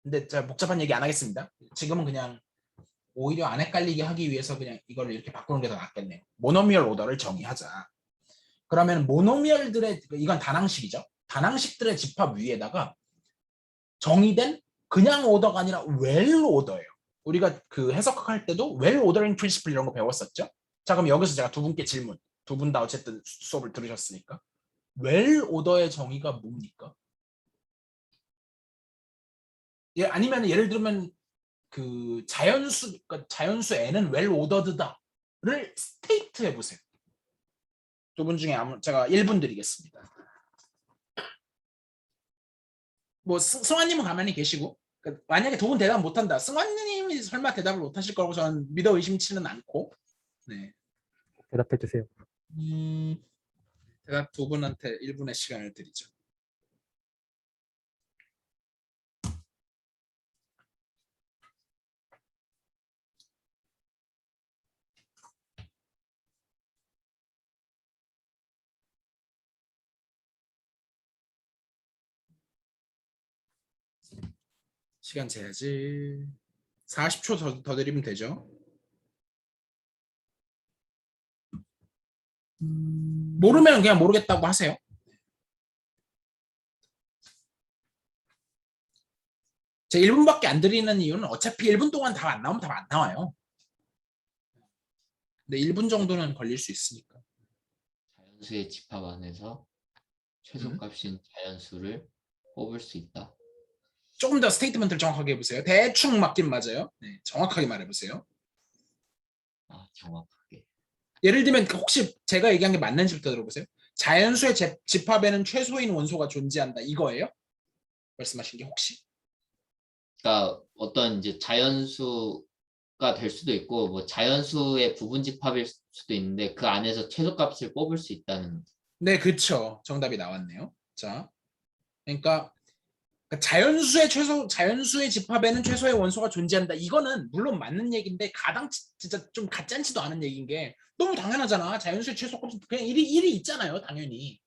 근데 제가 복잡한 얘기 안 하겠습니다. 지금은 그냥 오히려 안 헷갈리게 하기 위해서 그냥 이걸 이렇게 바꾸는 게 더 낫겠네요. 모노미얼 오더를 정의하자. 그러면 모노미얼들의 이건 단항식이죠. 단항식들의 집합 위에다가 정의된 그냥 오더가 아니라 웰 오더예요. 우리가 그 해석할 때도 well ordering principle 이런 거 배웠었죠. 자, 그럼 여기서 제가 두 분께 질문. 두 분 다 어쨌든 수업을 들으셨으니까. well order의 정의가 뭡니까? 예, 아니면 예를 들면 그 자연수, 그러니까 자연수 n은 well ordered다를 스테이트 해보세요. 두 분 중에 제가 1분 드리겠습니다. 뭐 승환님은 가만히 계시고, 그러니까 만약에 두 분 대답 못한다, 승환님이 설마 대답을 못하실 거라고 저는 믿어 의심치는 않고, 네. 대답해 주세요. 대답 두 분한테 1분의 시간을 드리죠. 시간 재야지. 40초 더 드리면 되죠. 모르면 그냥 모르겠다고 하세요. 제 1분밖에 안 드리는 이유는 어차피 1분 동안 답 안 나오면 답 안 나와요. 근데 1분 정도는 걸릴 수 있으니까. 자연수의 집합 안에서 최소값인 자연수를 뽑을 수 있다. 조금 더 스테이트먼트를 정확하게 해보세요. 대충 맞긴 맞아요. 네, 정확하게 말해보세요. 아, 정확하게. 예를 들면 혹시 제가 얘기한 게 맞는지부터 들어보세요. 자연수의 집합에는 최소인 원소가 존재한다. 이거예요? 말씀하신 게 혹시? 그러니까 어떤 이제 자연수가 될 수도 있고 뭐 자연수의 부분 집합일 수도 있는데 그 안에서 최소값을 뽑을 수 있다는. 네, 그렇죠. 정답이 나왔네요. 자, 그러니까 자연수의 집합에는 최소의 원소가 존재한다. 이거는 물론 맞는 얘기인데 진짜 좀 가짠치도 않은 얘기인 게 너무 당연하잖아. 자연수의 최소값 그냥 일이 있잖아요, 당연히.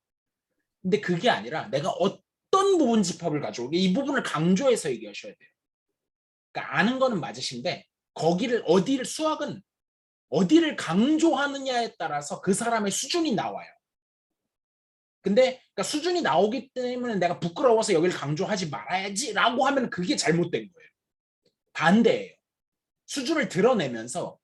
근데 그게 아니라 내가 어떤 부분 집합을 가져오게 이 부분을 강조해서 얘기하셔야 돼요. 그러니까 아는 거는 맞으신데 수학은 어디를 강조하느냐에 따라서 그 사람의 수준이 나와요. 근데 그러니까 수준이 나오기 때문에 내가 부끄러워서 여기를 강조하지 말아야지라고 하면 그게 잘못된 거예요. 반대예요. 수준을 드러내면서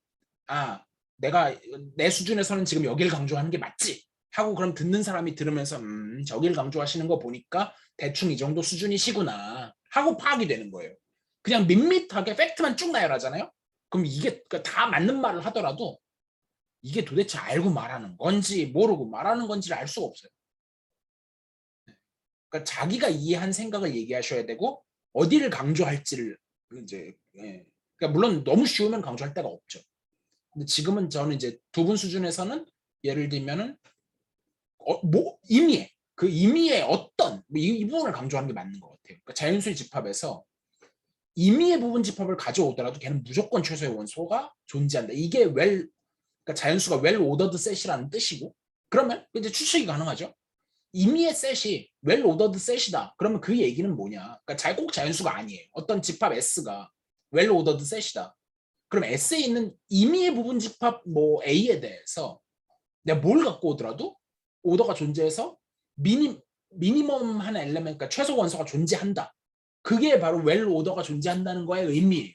내가 내 수준에서는 지금 여기를 강조하는 게 맞지 하고 그럼 듣는 사람이 들으면서 저기를 강조하시는 거 보니까 대충 이 정도 수준이시구나 하고 파악이 되는 거예요. 그냥 밋밋하게 팩트만 쭉 나열하잖아요. 그럼 이게 그러니까 다 맞는 말을 하더라도 이게 도대체 알고 말하는 건지 모르고 말하는 건지를 알 수가 없어요. 그러니까 자기가 이해한 생각을 얘기하셔야 되고 어디를 강조할지를 이제 그러니까 물론 너무 쉬우면 강조할 데가 없죠. 근데 지금은 저는 이제 두 분 수준에서는 예를 들면은 임의의 그 임의의 어떤 이 부분을 강조하는 게 맞는 것 같아요. 그러니까 자연수의 집합에서 임의의 부분 집합을 가져오더라도 걔는 무조건 최소의 원소가 존재한다. 이게 그러니까 자연수가 well ordered set이라는 뜻이고 그러면 이제 추측이 가능하죠. 임의의 셋이 well ordered set이다. 그러면 그 얘기는 뭐냐? 그러니까 꼭 자연수가 아니에요. 어떤 집합 S가 well ordered set이다. 그럼 S에 있는 임의의 부분 집합 뭐 A에 대해서 내가 뭘 갖고 오더라도 오더가 존재해서 미니멈 한 엘레멘트, 그러니까 최소 원소가 존재한다. 그게 바로 well order가 존재한다는 거의 의미예요.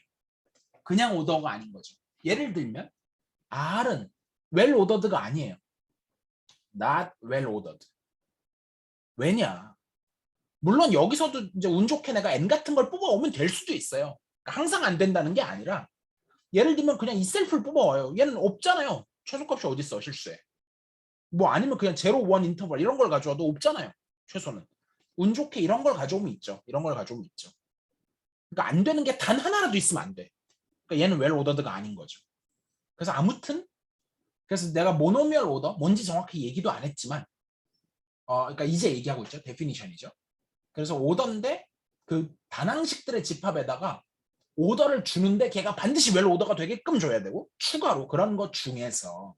그냥 오더가 아닌 거죠. 예를 들면 R은 well ordered가 아니에요. not well ordered. 왜냐? 물론 여기서도 이제 운 좋게 내가 n 같은 걸 뽑아오면 될 수도 있어요. 그러니까 항상 안 된다는 게 아니라 예를 들면 그냥 이 셀프를 뽑아와요. 얘는 없잖아요. 최소값이 어디 있어 실수에. 뭐 아니면 그냥 0, 1 인터벌 이런 걸 가져와도 없잖아요. 최소는. 운 좋게 이런 걸 가져오면 있죠. 이런 걸 가져오면 있죠. 그러니까 안 되는 게 단 하나라도 있으면 안 돼. 그러니까 얘는 well ordered가 아닌 거죠. 그래서 아무튼 그래서 내가 모노미얼 오더 뭔지 정확히 얘기도 안 했지만 그러니까 이제 얘기하고 있죠. 데피니션이죠. 그래서 오더인데 그 단항식들의 집합에다가 오더를 주는데 걔가 반드시 웰 오더가 되게끔 줘야 되고 추가로 그런 것 중에서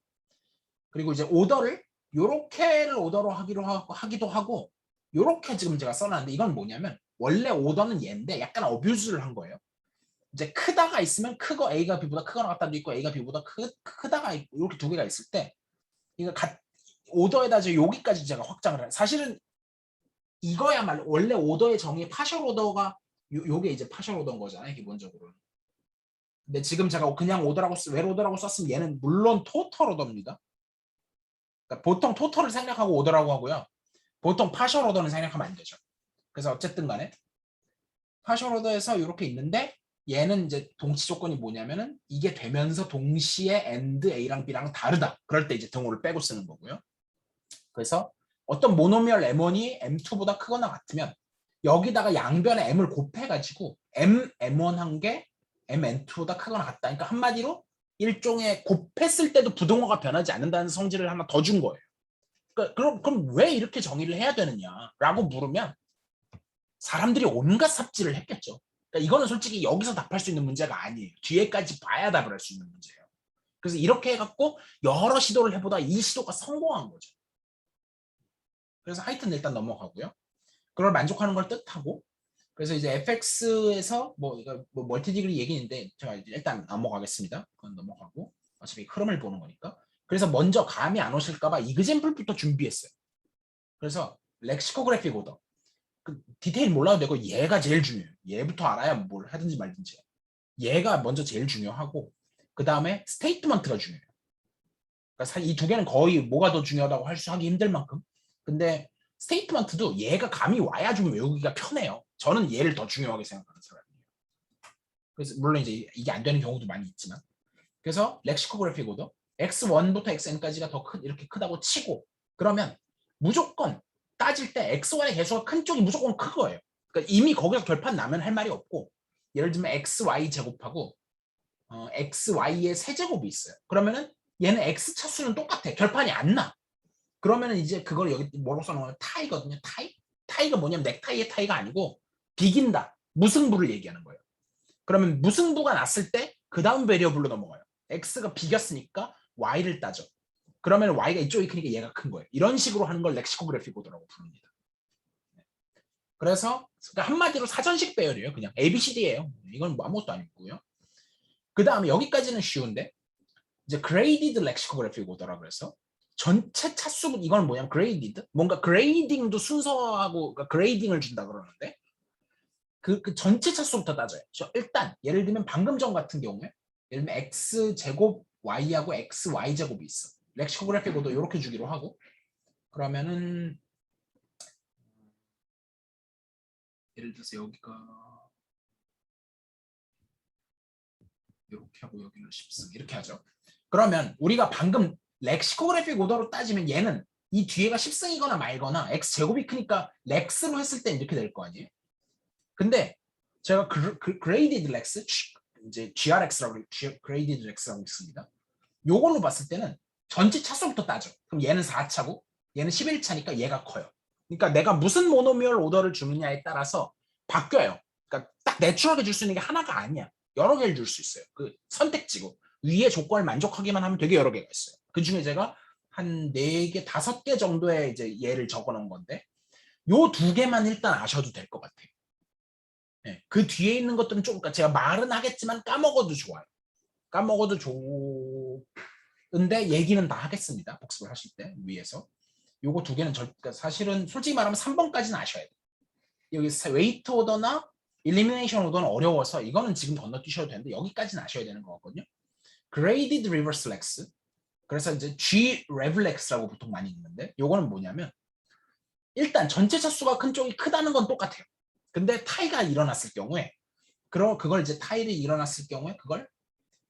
그리고 이제 오더를 요렇게를 오더로 하기도 하고 요렇게 지금 제가 써놨는데 이건 뭐냐면 원래 오더는 얘인데 약간 어뷰즈를 한 거예요. 이제 크다가 있으면 크고 A가 B보다 크거나 같다도 있고 A가 B보다 크다가 있고 이렇게 두 개가 있을 때 이거 오더에다 이제 여기까지 제가 확장을 해요. 사실은 이거야말로 원래 오더의 정의 파셜 오더가 요게 이제 파셜 오더인 거잖아요. 기본적으로는. 근데 지금 제가 그냥 오더라고 웰 오더라고 썼으면 얘는 물론 토털 오더입니다. 그러니까 보통 토털을 생략하고 오더라고 하고요. 보통 파셜 오더는 생략하면 안 되죠. 그래서 어쨌든 간에 파셜 오더에서 이렇게 있는데 얘는 이제 동치 조건이 뭐냐면은 이게 되면서 동시에 and A랑 B랑 다르다. 그럴 때 이제 등호를 빼고 쓰는 거고요. 그래서 어떤 모노미얼 M1이 M2보다 크거나 같으면 여기다가 양변에 M을 곱해가지고 M1 한 게 MN2보다 크거나 같다. 그러니까 한마디로 일종의 곱했을 때도 부등호가 변하지 않는다는 성질을 하나 더 준 거예요. 그러니까 그럼 왜 이렇게 정의를 해야 되느냐라고 물으면 사람들이 온갖 삽질을 했겠죠. 그러니까 이거는 솔직히 여기서 답할 수 있는 문제가 아니에요. 뒤에까지 봐야 답을 할 수 있는 문제예요. 그래서 이렇게 해갖고 여러 시도를 해보다 이 시도가 성공한 거죠. 그래서 하여튼 일단 넘어가고요. 그걸 만족하는 걸 뜻하고 그래서 이제 fx에서 뭐 이거 뭐 멀티 디그리 얘기인데 제가 일단 넘어가겠습니다. 그건 넘어가고 어차피 흐름을 보는 거니까. 그래서 먼저 감이 안 오실까봐 이그젠플부터 준비했어요. 그래서 렉시코그래픽 오더. 그 디테일 몰라도 되고 얘가 제일 중요해요. 얘부터 알아야 뭘 하든지 말든지. 얘가 먼저 제일 중요하고 그 다음에 스테이트먼트가 중요해요. 그러니까 이 두 개는 거의 뭐가 더 중요하다고 하기 힘들 만큼. 근데 스테이트먼트도 얘가 감이 와야 좀 외우기가 편해요. 저는 얘를 더 중요하게 생각하는 사람이에요. 그래서 물론 이제 이게 안 되는 경우도 많이 있지만. 그래서 렉시코그래픽 오더 x1부터 xn까지가 더 이렇게 크다고 치고 그러면 무조건 따질 때 xy의 개수가 큰 쪽이 무조건 크거예요. 그러니까 이미 거기서 결판 나면 할 말이 없고 예를 들면 xy 제곱하고 xy의 세제곱이 있어요. 그러면은 얘는 x 차수는 똑같아. 결판이 안 나. 그러면은 이제 그걸 여기 뭐로 써놓으면 타이거든요. 타이가 뭐냐면 넥타이의 타이가 아니고 비긴다. 무승부를 얘기하는 거예요. 그러면 무승부가 났을 때 그 다음 베리어블로 넘어가요. x가 비겼으니까 y를 따져. 그러면 y가 이쪽이 크니까 얘가 큰 거예요. 이런 식으로 하는 걸 렉시코그래픽 오더라고 부릅니다. 그래서 그러니까 한마디로 사전식 배열이에요. 그냥 ABCD예요. 이건 뭐 아무것도 아니고요. 그 다음에 여기까지는 쉬운데 이제 graded 렉시코그래픽 오더라 그래서 전체 차수 이건 뭐냐면 graded 뭔가 그레이딩도 순서하고 그러니까 그레이딩을 준다 그러는데 그 전체 차수부터 따져요. 일단 예를 들면 방금 전 같은 경우에 예를 들면 x 제곱 y하고 x y 제곱이 있어. 렉시코그래픽 오더 이렇게 주기로 하고 그러면은 예를 들어서 여기가 이렇게 하고 여기는 10승 이렇게 하죠. 그러면 우리가 방금 렉시코그래픽 오더로 따지면 얘는 이 뒤에가 10승이거나 말거나 x 제곱이 크니까 렉스로 했을 땐 이렇게 될 거 아니에요. 근데 제가 graded 렉스 이제 grx라고 graded 렉스라고 있습니다. 요걸로 봤을 때는 전체 차수부터 따져. 그럼 얘는 4차고 얘는 11차니까 얘가 커요. 그러니까 내가 무슨 모노미얼 오더를 주느냐에 따라서 바뀌어요. 그러니까 딱 내추럴하게 줄 수 있는 게 하나가 아니야. 여러 개를 줄 수 있어요. 그 선택지고 위의 조건을 만족하기만 하면 되게 여러 개가 있어요. 그 중에 제가 한 4개, 5개 정도의 이제 예를 적어 놓은 건데 요 2개만 일단 아셔도 될 것 같아요. 네, 그 뒤에 있는 것들은 좀 그러니까 제가 말은 하겠지만 까먹어도 좋아요. 까먹어도 좋은데 얘기는 다 하겠습니다. 복습을 하실 때 위에서. 요거 2개는 그러니까 사실은 솔직히 말하면 3번까지는 아셔야 돼요. 여기 웨이트 오더나 일리미네이션 오더는 어려워서 이거는 지금 건너뛰셔도 되는데 여기까지는 아셔야 되는 거거든요. graded reverse lex. 그래서 이제 G revlex라고 보통 많이 읽는데 요거는 뭐냐면 일단 전체 차수가 큰 쪽이 크다는 건 똑같아요. 근데 타이가 일어났을 경우에 그걸 이제 타이를 일어났을 경우에 그걸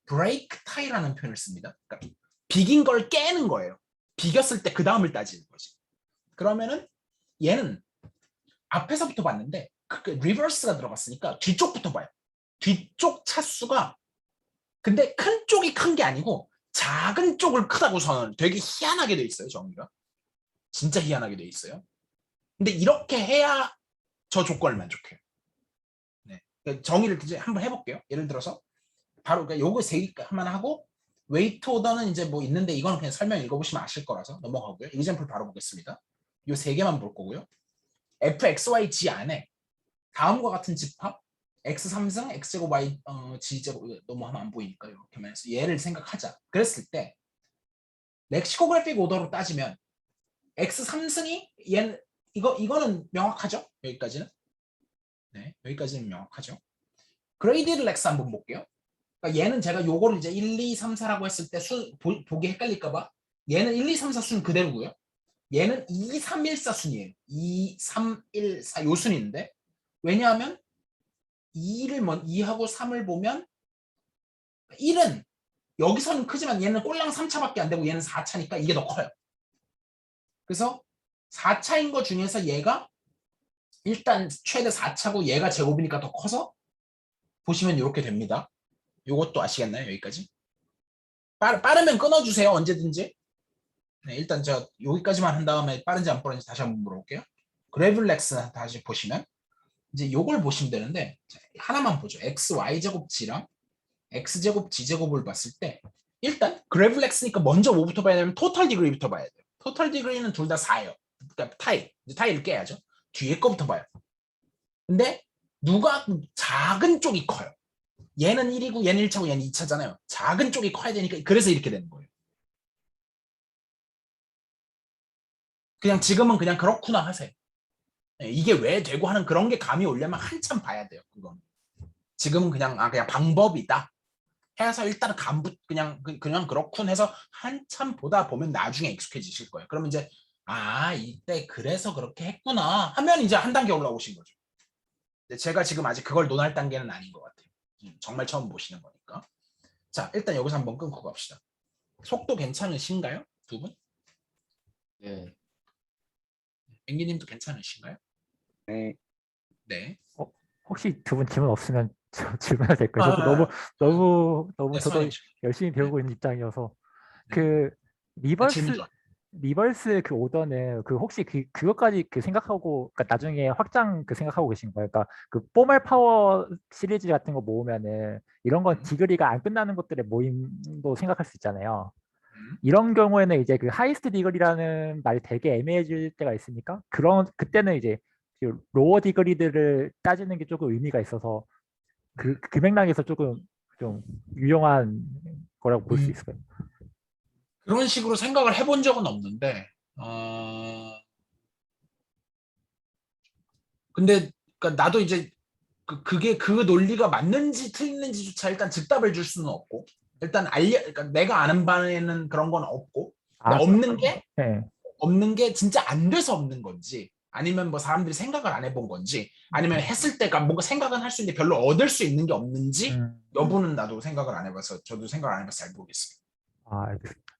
break 타이라는 표현을 씁니다. 그러니까 비긴 걸 깨는 거예요. 비겼을 때 그 다음을 따지는 거지. 그러면은 얘는 앞에서부터 봤는데 리버스가 들어갔으니까 뒤쪽부터 봐요. 뒤쪽 차수가 근데 큰 쪽이 큰 게 아니고 작은 쪽을 크다고 선언 되게 희한하게 돼 있어요. 정의가. 진짜 희한하게 돼 있어요. 근데 이렇게 해야 저 조건을 만족해요. 네. 정의를 이제 한번 해볼게요. 예를 들어서 바로 그러니까 요거 3개 하나 하고 웨이트 오더는 이제 뭐 있는데 이거는 그냥 설명 읽어보시면 아실 거라서 넘어가고요. 이젠플 바로 보겠습니다. 요 3개만 볼 거고요. fxyg 안에 다음과 같은 집합 x 3승 x제곱 y g제곱 너무 하면 안 보이니까 이렇게만 해서 얘를 생각하자. 그랬을 때 렉시코그래픽 오더로 따지면 x 3승이 얘는 이거는 명확하죠? 여기까지는. 네, 여기까지는 명확하죠. 그레이디드 렉스 한번 볼게요. 그러니까 얘는 제가 요거를 이제 1, 2, 3, 4라고 했을 때 보기 헷갈릴까 봐 얘는 1, 2, 3, 4 순 그대로고요. 얘는 2, 3, 1, 4 순이에요. 2, 3, 1, 4 요 순인데 왜냐하면 2하고 3을 보면 1은 여기서는 크지만 얘는 꼴랑 3차밖에 안 되고 얘는 4차니까 이게 더 커요. 그래서 4차인 거 중에서 얘가 일단 최대 4차고 얘가 제곱이니까 더 커서 보시면 이렇게 됩니다. 요것도 아시겠나요? 여기까지? 빠르면 끊어주세요. 언제든지. 네, 일단 제가 여기까지만 한 다음에 빠른지 안 빠른지 다시 한번 물어볼게요. 그래블렉스 다시 보시면 이제 요걸 보시면 되는데 하나만 보죠. x, y제곱 g랑 x제곱 g제곱을 봤을 때 일단 그래블렉스니까 먼저 뭐부터 봐야 되냐면 토탈 디그리부터 봐야 돼요. 토탈 디그리는 둘 다 4예요. 그러니까 타일을 깨야죠. 뒤에 거부터 봐요. 근데 누가 작은 쪽이 커요. 얘는 1이고 얘는 1차고 얘는 2차잖아요. 작은 쪽이 커야 되니까 그래서 이렇게 되는 거예요. 그냥 지금은 그냥 그렇구나 하세요. 이게 왜 되고 하는 그런 게 감이 오려면 한참 봐야 돼요. 그건 지금은 그냥 그냥 방법이다 해서 일단 그냥 그렇군 해서 한참 보다 보면 나중에 익숙해지실 거예요. 그러면 이제 이때 그래서 그렇게 했구나 하면 이제 한 단계 올라오신 거죠. 근데 제가 지금 아직 그걸 논할 단계는 아닌 것 같아요. 정말 처음 보시는 거니까. 자, 일단 여기서 한번 끊고 갑시다. 속도 괜찮으신가요? 두 분? 네. 앵기님도 괜찮으신가요? 네. 네. 혹시 두 분 질문 없으면 저 질문해도 될까요? 저도 너무 네, 저도 수아님. 열심히 배우고 있는 입장이어서 네. 그 질문 리버스 좋아. 리버스 그 오더는 그 혹시 그것까지 그 생각하고 그러니까 나중에 확장 그 생각하고 계신 거예요? 그러니까 그 포멀 파워 시리즈 같은 거 모으면은 이런 건 디그리가 안 끝나는 것들의 모임도 생각할 수 있잖아요. 이런 경우에는 이제 그 하이스트 디그리라는 말이 되게 애매해질 때가 있으니까 그때는 이제 그 로어 디그리들을 따지는 게 조금 의미가 있어서 그 맥락에서 조금 좀 유용한 거라고 볼 수 있을까요? 그런 식으로 생각을 해본 적은 없는데, 근데 그러니까 나도 이제 그게 그 논리가 맞는지 틀리는지조차 일단 즉답을 줄 수는 없고, 일단 그러니까 내가 아는 바에는 그런 건 없고, 근데 네. 없는 게 진짜 안 돼서 없는 건지, 아니면 뭐 사람들이 생각을 안 해본 건지, 아니면 했을 때가 뭔가 생각은 할 수 있는데 별로 얻을 수 있는 게 없는지 여부는 나도 생각을 안 해봐서 저도 생각을 안 해봐서 잘 모르겠어요.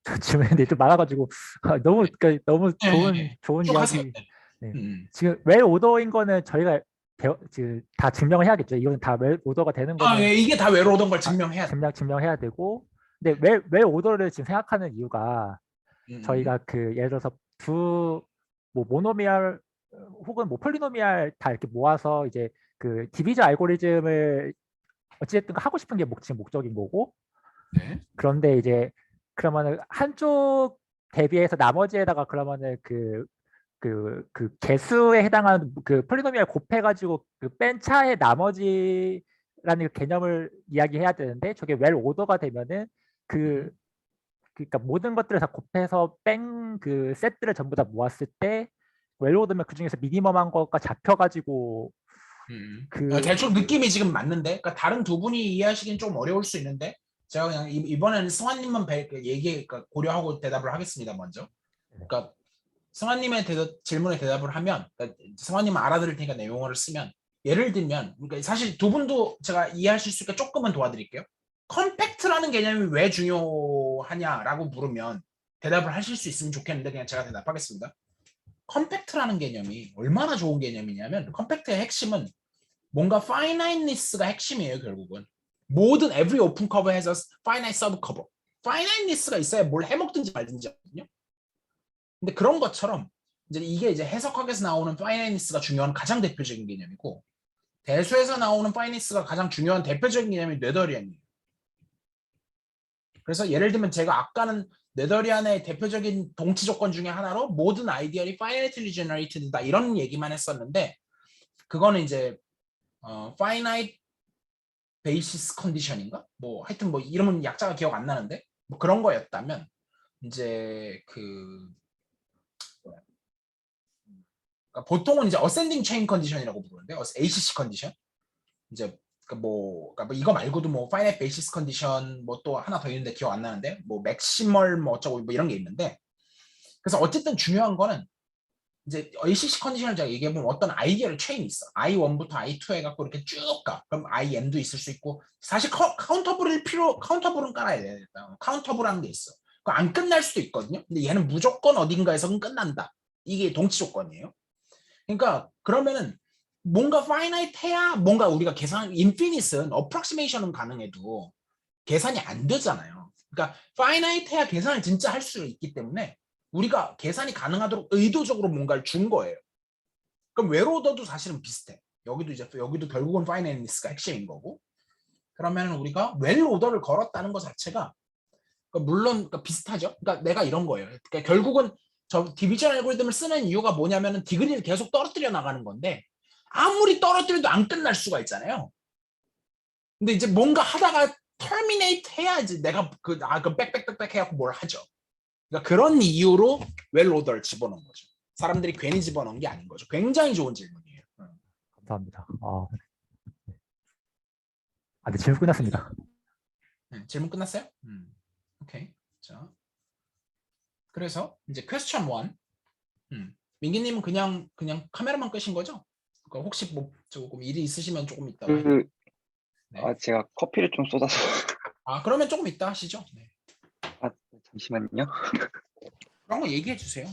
저 질문인데 좀 많아가지고 그러니까 너무 좋은 쭉 하세요. 이야기. 네. 음. 지금 웰 오더인 거는 저희가 지금 다 증명을 해야겠죠. 이건 다 웰 오더가 되는 거는 예, 이게 다 외로우던 걸 증명해야 돼. 증명해야 되고, 근데 웰 오더를 지금 생각하는 이유가 저희가 그 예를 들어서 뭐 모노미얼 혹은 뭐 폴리노미얼 다 이렇게 모아서 이제 그 디비저 알고리즘을 어찌됐든 하고 싶은 게 지금 목적인 거고, 네. 그런데 이제 그러면은 한쪽 대비해서 나머지에다가 그러면은 그 개수에 해당하는 그 폴리노미얼 곱해가지고 그 뺀 차의 나머지라는 그 개념을 이야기해야 되는데 저게 웰 오더가 되면은 그러니까 모든 것들을 다 곱해서 뺀 그 셋들을 전부 다 모았을 때 웰 오더면 그 중에서 미니멈한 거가 잡혀가지고 대충 느낌이 지금 맞는데, 그러니까 다른 두 분이 이해하시긴 좀 어려울 수 있는데, 제가 그냥 이번에는 승환님만 그러니까 고려하고 대답을 하겠습니다. 먼저. 그러니까 승환님의 질문에 대답을 하면, 그러니까 승환님은 알아들을 테니까 내 용어를 쓰면, 예를 들면, 그러니까 사실 두 분도 제가 이해하실 수 있게 조금은 도와드릴게요. 컴팩트라는 개념이 왜 중요하냐라고 물으면 대답을 하실 수 있으면 좋겠는데 그냥 제가 대답하겠습니다. 컴팩트라는 개념이 얼마나 좋은 개념이냐면 컴팩트의 핵심은 뭔가 finiteness가 핵심이에요. 결국은 모든 every open cover has a finite sub cover. finiteness가 있어야 뭘 해먹든지 말든지 하거든요. 근데 그런 것처럼 이게 이제 해석학에서 나오는 finiteness가 중요한 가장 대표적인 개념이고, 대수에서 나오는 finiteness가 가장 중요한 대표적인 개념이 뇌더리안이에요. 그래서 예를 들면 제가 아까는 네더리안의 대표적인 동치 조건 중에 하나로 모든 아이디얼이 finitely generated다 이런 얘기만 했었는데, 그거는 이제 finite basis condition인가? 뭐 하여튼 뭐 이름은 약자가 기억 안 나는데 뭐 그런 거였다면 이제 그러니까 보통은 이제 ascending chain condition이라고 부르는데 ACC 컨디션. 이제 그러니까 뭐 이거 말고도 뭐 finite basis condition 뭐 또 하나 더 있는데 기억 안 나는데 뭐 maximal 뭐 어쩌고 뭐 이런 게 있는데 그래서 어쨌든 중요한 거는 이제 ACC 컨디션을 제가 얘기해보면 어떤 아이디어를 체인이 있어. I1부터 I2 해갖고 이렇게 쭉 가. 그럼 IN도 있을 수 있고 사실 카운터블은 깔아야 돼. 카운터블하는 게 있어. 그 안 끝날 수도 있거든요. 근데 얘는 무조건 어딘가에서는 끝난다. 이게 동치 조건이에요. 그러니까 그러면은 뭔가 finite 해야 뭔가 우리가 계산 infinite는 approximation은 가능해도 계산이 안 되잖아요. 그러니까 finite 해야 계산을 진짜 할 수 있기 때문에 우리가 계산이 가능하도록 의도적으로 뭔가를 준 거예요. 그럼 웰오더도 사실은 비슷해. 여기도 결국은 finiteness가 핵심인 거고. 그러면 우리가 웰오더를 걸었다는 것 자체가 물론 비슷하죠. 그러니까 내가 이런 거예요. 그러니까 결국은 저 디비전 알고리즘을 쓰는 이유가 뭐냐면은 디그리를 계속 떨어뜨려 나가는 건데 아무리 떨어뜨려도 안 끝날 수가 있잖아요. 근데 이제 뭔가 하다가 terminate 해야지 내가 그 빽빽빽빽 해갖고 뭘 하죠. 그러니까 그런 이유로 웰오더를 집어넣은 거죠. 사람들이 괜히 집어넣은 게 아닌 거죠. 굉장히 좋은 질문이에요. 감사합니다. 네, 질문 끝났습니다. 질문 끝났어요? 오케이. 자, 그래서 이제 퀘스천 1. 민기님은 그냥 카메라만 끄신 거죠? 그러니까 혹시 뭐 조금 일이 있으시면 조금 이따가. 네. 제가 커피를 좀 쏟아서. 그러면 조금 이따 하시죠. 네. 잠시만요. 그런 거 얘기해 주세요.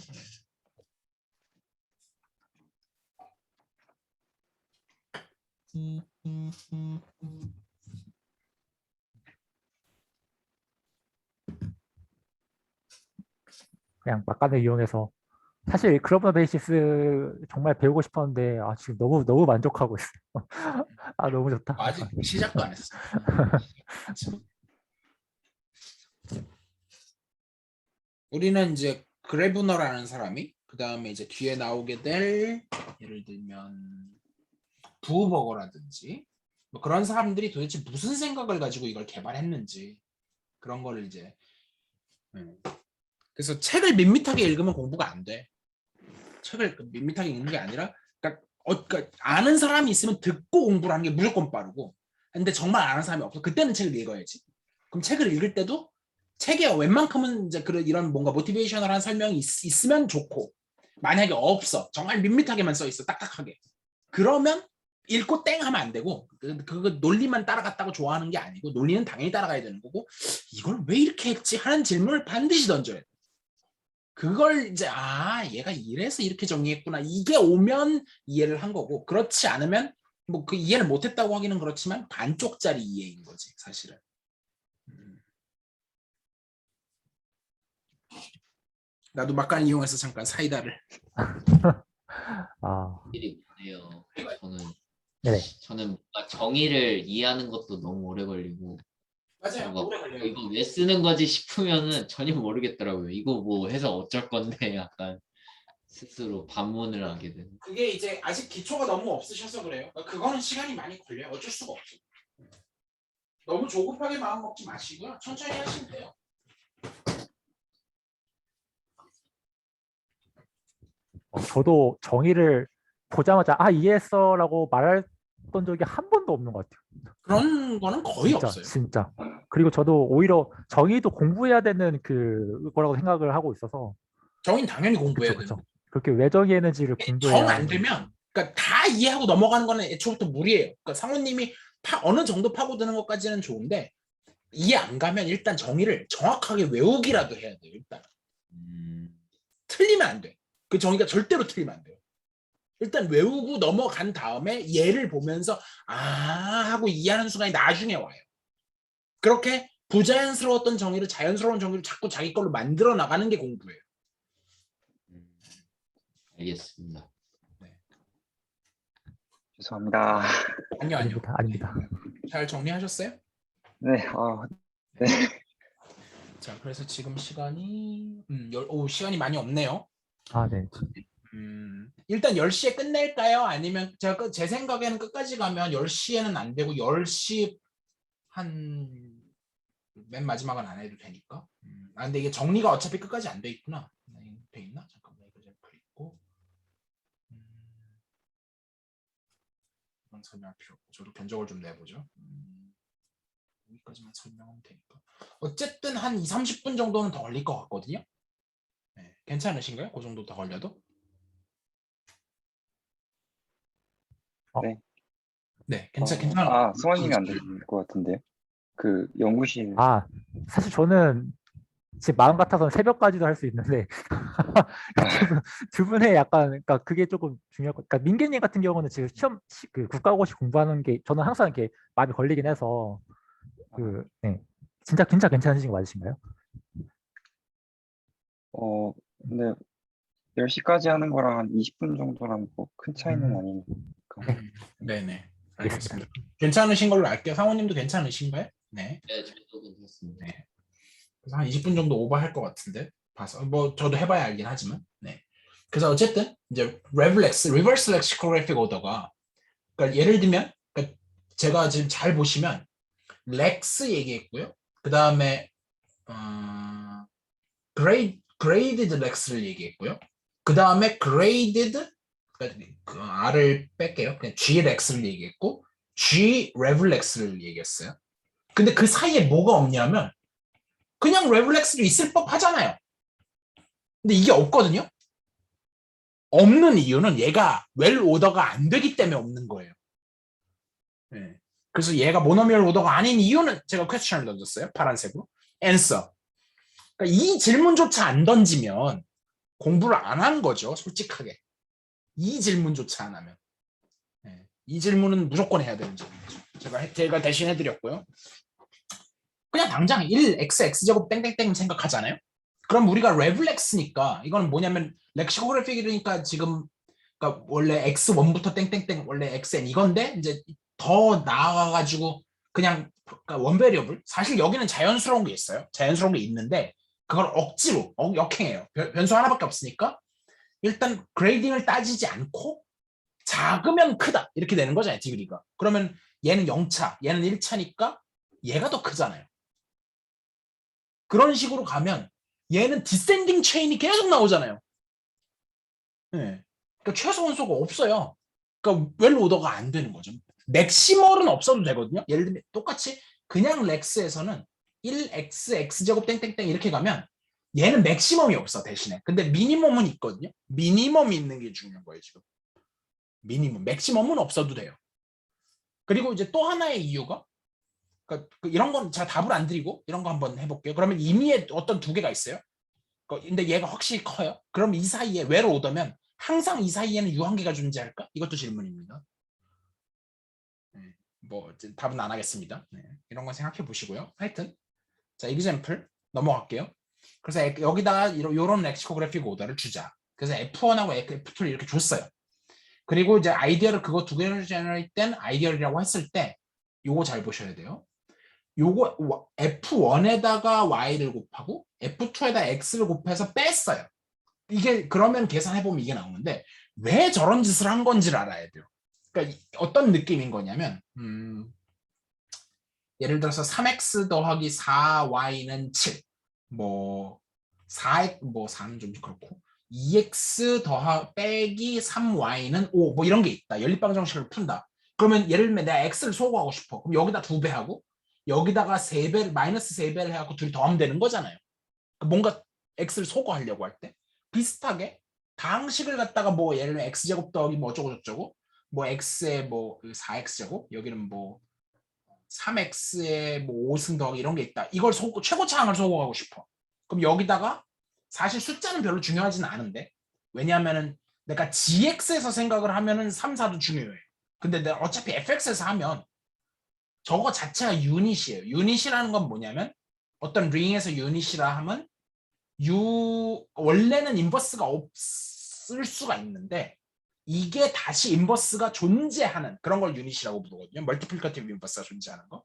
그냥 막간을 이용해서 사실 글로벌 베이시스 정말 배우고 싶었는데 지금 너무 만족하고 있어요. 너무 좋다. 아직 시작도 안 했어. 우리는 이제 그레브너라는 사람이 그 다음에 이제 뒤에 나오게 될 예를 들면 부버거라든지 뭐 그런 사람들이 도대체 무슨 생각을 가지고 이걸 개발했는지 그런 거를 이제 그래서 책을 밋밋하게 읽으면 공부가 안 돼. 책을 밋밋하게 읽는 게 아니라 그러니까 아는 사람이 있으면 듣고 공부를 하는 게 무조건 빠르고 근데 정말 아는 사람이 없어. 그때는 책을 읽어야지. 그럼 책을 읽을 때도 책에 웬만큼은 이제 이런 뭔가 모티베이셔널한 설명이 있으면 좋고 만약에 없어 정말 밋밋하게만 써 있어 딱딱하게 그러면 읽고 땡 하면 안 되고 그거 논리만 따라갔다고 좋아하는 게 아니고 논리는 당연히 따라가야 되는 거고 이걸 왜 이렇게 했지 하는 질문을 반드시 던져야 돼. 그걸 이제 얘가 이래서 이렇게 정리했구나 이게 오면 이해를 한 거고 그렇지 않으면 뭐 그 이해를 못했다고 하기는 그렇지만 반쪽짜리 이해인 거지 사실은. 나도 막간 이용해서 잠깐 사이다를. 일이 많네요. 네. 저는 뭔가 정의를 이해하는 것도 너무 오래 걸리고 맞아요. 뭔가 오래 걸려요. 이거 왜 쓰는 거지 싶으면은 전혀 모르겠더라고요. 이거 뭐 해서 어쩔 건데 약간 스스로 반문을 하게 되는. 그게 이제 아직 기초가 너무 없으셔서 그래요. 그거는 시간이 많이 걸려요. 어쩔 수가 없어. 너무 조급하게 마음 먹지 마시고요. 천천히 하시면 돼요. 저도 정의를 보자마자 이해했어라고 말했던 적이 한 번도 없는 것 같아요. 그런 거는 거의 진짜, 없어요. 진짜. 그리고 저도 오히려 정의도 공부해야 되는 그거라고 생각을 하고 있어서. 정의는 당연히 공부해야 그쵸. 돼요. 그렇게 왜 정의했는지를 공부해야. 정 안 되면 그러니까 다 이해하고 넘어가는 거는 애초부터 무리예요. 그러니까 상무님이 어느 정도 파고드는 것까지는 좋은데 이해 안 가면 일단 정의를 정확하게 외우기라도 해야 돼요. 일단 틀리면 안 돼. 그 정의가 절대로 틀리면 안 돼요. 일단 외우고 넘어간 다음에 얘를 보면서 하고 이해하는 순간이 나중에 와요. 그렇게 부자연스러웠던 정의를 자연스러운 정의를 자꾸 자기 걸로 만들어 나가는 게 공부예요. 알겠습니다. 네. 죄송합니다. 아니요. 아닙니다. 잘 정리하셨어요? 네. 네. 자, 그래서 지금 시간이 시간이 많이 없네요. 네. 일단 10시에 끝낼까요? 아니면 제 생각에는 끝까지 가면 10시에는 안 되고 10시 한 맨 마지막은 안 해도 되니까. 근데 이게 정리가 어차피 끝까지 안 돼 있구나. 돼 있나? 잠깐만 이거 좀 풀고. 여기까지만 설명할 필요 없고 저도 견적을 좀 내보죠. 여기까지만 설명하면 되니까. 어쨌든 한 20-30분 정도는 더 걸릴 것 같거든요. 네, 괜찮으신가요? 그 정도 더 걸려도? 네, 괜찮아요. 승원님이 안 되는 것 같은데요. 그 연구실 아, 사실 저는 제 마음 같아서는 새벽까지도 할 수 있는데 두 분의 약간 그러니까 그게 조금 중요할 것. 그러니까 민기님 같은 경우는 지금 그 국가고시 공부하는 게 저는 항상 이렇게 마음이 걸리긴 해서 네. 진짜 괜찮으신 거 맞으신가요? 근데 10시까지 하는 거랑 한 20분 정도랑 뭐 큰 차이는 음. 아니니까. 네네. 알겠습니다. 알겠습니다. 괜찮으신 걸로 알게요. 상호님도 괜찮으신가요? 네. 네, 저도 괜찮습니다. 네. 그래서 한 20분 정도 오버할 것 같은데 봐서 뭐 저도 해봐야 알긴 하지만 네. 그래서 어쨌든 이제 리버스 렉시코그래픽 오더가 그러니까 예를 들면 그러니까 제가 지금 잘 보시면 렉스 얘기했고요. 그 다음에 그레이디드 렉스를 얘기했고요. 그 다음에 그레이디드 그 R을 뺄게요. 그냥 G 렉스를 얘기했고 G 레블렉스를 얘기했어요. 근데 그 사이에 뭐가 없냐면 그냥 레블렉스도 있을 법 하잖아요. 근데 이게 없거든요. 없는 이유는 얘가 웰 오더가 안 되기 때문에 없는 거예요. 네. 그래서 얘가 모노미얼 오더가 아닌 이유는 제가 퀘스천을 던졌어요. 파란색으로. answer. 그러니까 이 질문조차 안 던지면 공부를 안 한 거죠. 솔직하게. 이 질문조차 안 하면. 네. 이 질문은 무조건 해야 되는 질문이죠. 제가 대신 해드렸고요. 그냥 당장 1x제곱 땡땡땡 생각하잖아요. 그럼 우리가 레블렉스니까 이거는 뭐냐면 렉시코그래픽이니까 지금 그러니까 원래 x1부터 땡땡땡 원래 xn 이건데 이제 더 나아가가지고 그냥 그러니까 원베리어블 사실 여기는 자연스러운 게 있어요. 자연스러운 게 있는데 그걸 억지로 역행해요. 변수 하나밖에 없으니까 일단 그레이딩을 따지지 않고 작으면 크다 이렇게 되는 거잖아요. 디그리가. 그러면 얘는 0차, 얘는 1차니까 얘가 더 크잖아요. 그런 식으로 가면 얘는 디센딩 체인이 계속 나오잖아요. 네. 그러니까 최소 원소가 없어요. 그러니까 웰 오더가 안 되는 거죠. 맥시멀은 없어도 되거든요. 예를 들면 똑같이 그냥 렉스에서는 1x x제곱 땡땡땡 이렇게 가면 얘는 맥시멈이 없어 대신에. 근데 미니멈은 있거든요. 미니멈이 있는 게 중요한 거예요 지금. 미니멈, 맥시멈은 없어도 돼요. 그리고 이제 또 하나의 이유가 그러니까 이런 건 제가 답을 안 드리고 이런 거 한번 해볼게요. 그러면 임의에 어떤 두 개가 있어요. 근데 얘가 확실히 커요. 그럼 이 사이에 웰 오더면 항상 이 사이에는 유한계가 존재할까? 이것도 질문입니다. 네, 뭐 답은 안 하겠습니다. 네, 이런 거 생각해 보시고요. 하여튼 자 example 넘어갈게요. 그래서 여기다가 이런 렉시코그래픽 오더를 주자. 그래서 F1하고 F2를 이렇게 줬어요. 그리고 이제 아이디어를 그거 두 개를 제너레이트 된 아이디어라고 했을 때 요거 잘 보셔야 돼요. 요거 F1에다가 Y를 곱하고 F2에다 X를 곱해서 뺐어요. 이게 그러면 계산해보면 이게 나오는데 왜 저런 짓을 한 건지를 알아야 돼요. 그러니까 어떤 느낌인 거냐면 예를 들어서 3x 더하기 4y는 7, 뭐 4x 뭐 4는 좀 그렇고 2x 빼기 3y는 5, 뭐 이런 게 있다. 연립방 정식을 푼다. 그러면 예를 들면 내가 x를 소거하고 싶어. 그럼 여기다 2배 하고 여기다가 3배 마이너스 3배를 해갖고 둘이 더하면 되는 거잖아요. 뭔가 x를 소거하려고 할 때 비슷하게 다항식을 갖다가 뭐 예를 들면 x제곱 더하기 뭐 어쩌고 저쩌고 뭐 x에 뭐 4x제곱 여기는 뭐 3x에 뭐 5승 더하기 이런 게 있다. 이걸 최고차항을 소거하고 싶어. 그럼 여기다가 사실 숫자는 별로 중요하지는 않은데 왜냐하면은 내가 gx에서 생각을 하면은 3, 4도 중요해요. 근데 내가 어차피 fx에서 하면 저거 자체가 유닛이에요. 유닛이라는 건 뭐냐면 어떤 링에서 유닛이라 하면 원래는 인버스가 없을 수가 있는데 이게 다시 인버스가 존재하는 그런 걸 유닛이라고 부르거든요. 멀티플리커티브 인버스가 존재하는 거.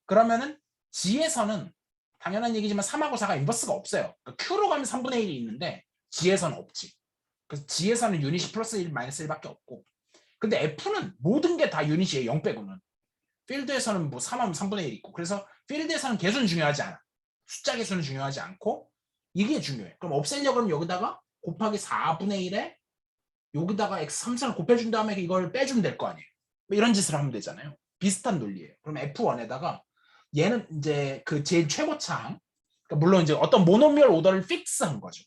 그러면은 G에서는 당연한 얘기지만 3하고 4가 인버스가 없어요. 그러니까 Q로 가면 3분의 1이 있는데 G에서는 없지. 그래서 G에서는 유닛이 플러스 1, 마이너스 1밖에 없고 근데 F는 모든 게 다 유닛이에요. 0 빼고는. 필드에서는 뭐 3하면 3분의 1 있고 그래서 필드에서는 개수는 중요하지 않아. 숫자 개수는 중요하지 않고 이게 중요해. 그럼 없애려고 하면 여기다가 곱하기 4분의 1에 여기다가 x 3승을 곱해준 다음에 이걸 빼주면 될 거 아니에요. 뭐 이런 짓을 하면 되잖아요. 비슷한 논리예요. 그럼 F1에다가 얘는 이제 그 제일 최고차항, 그러니까 물론 이제 어떤 모노미얼 오더를 픽스한 거죠.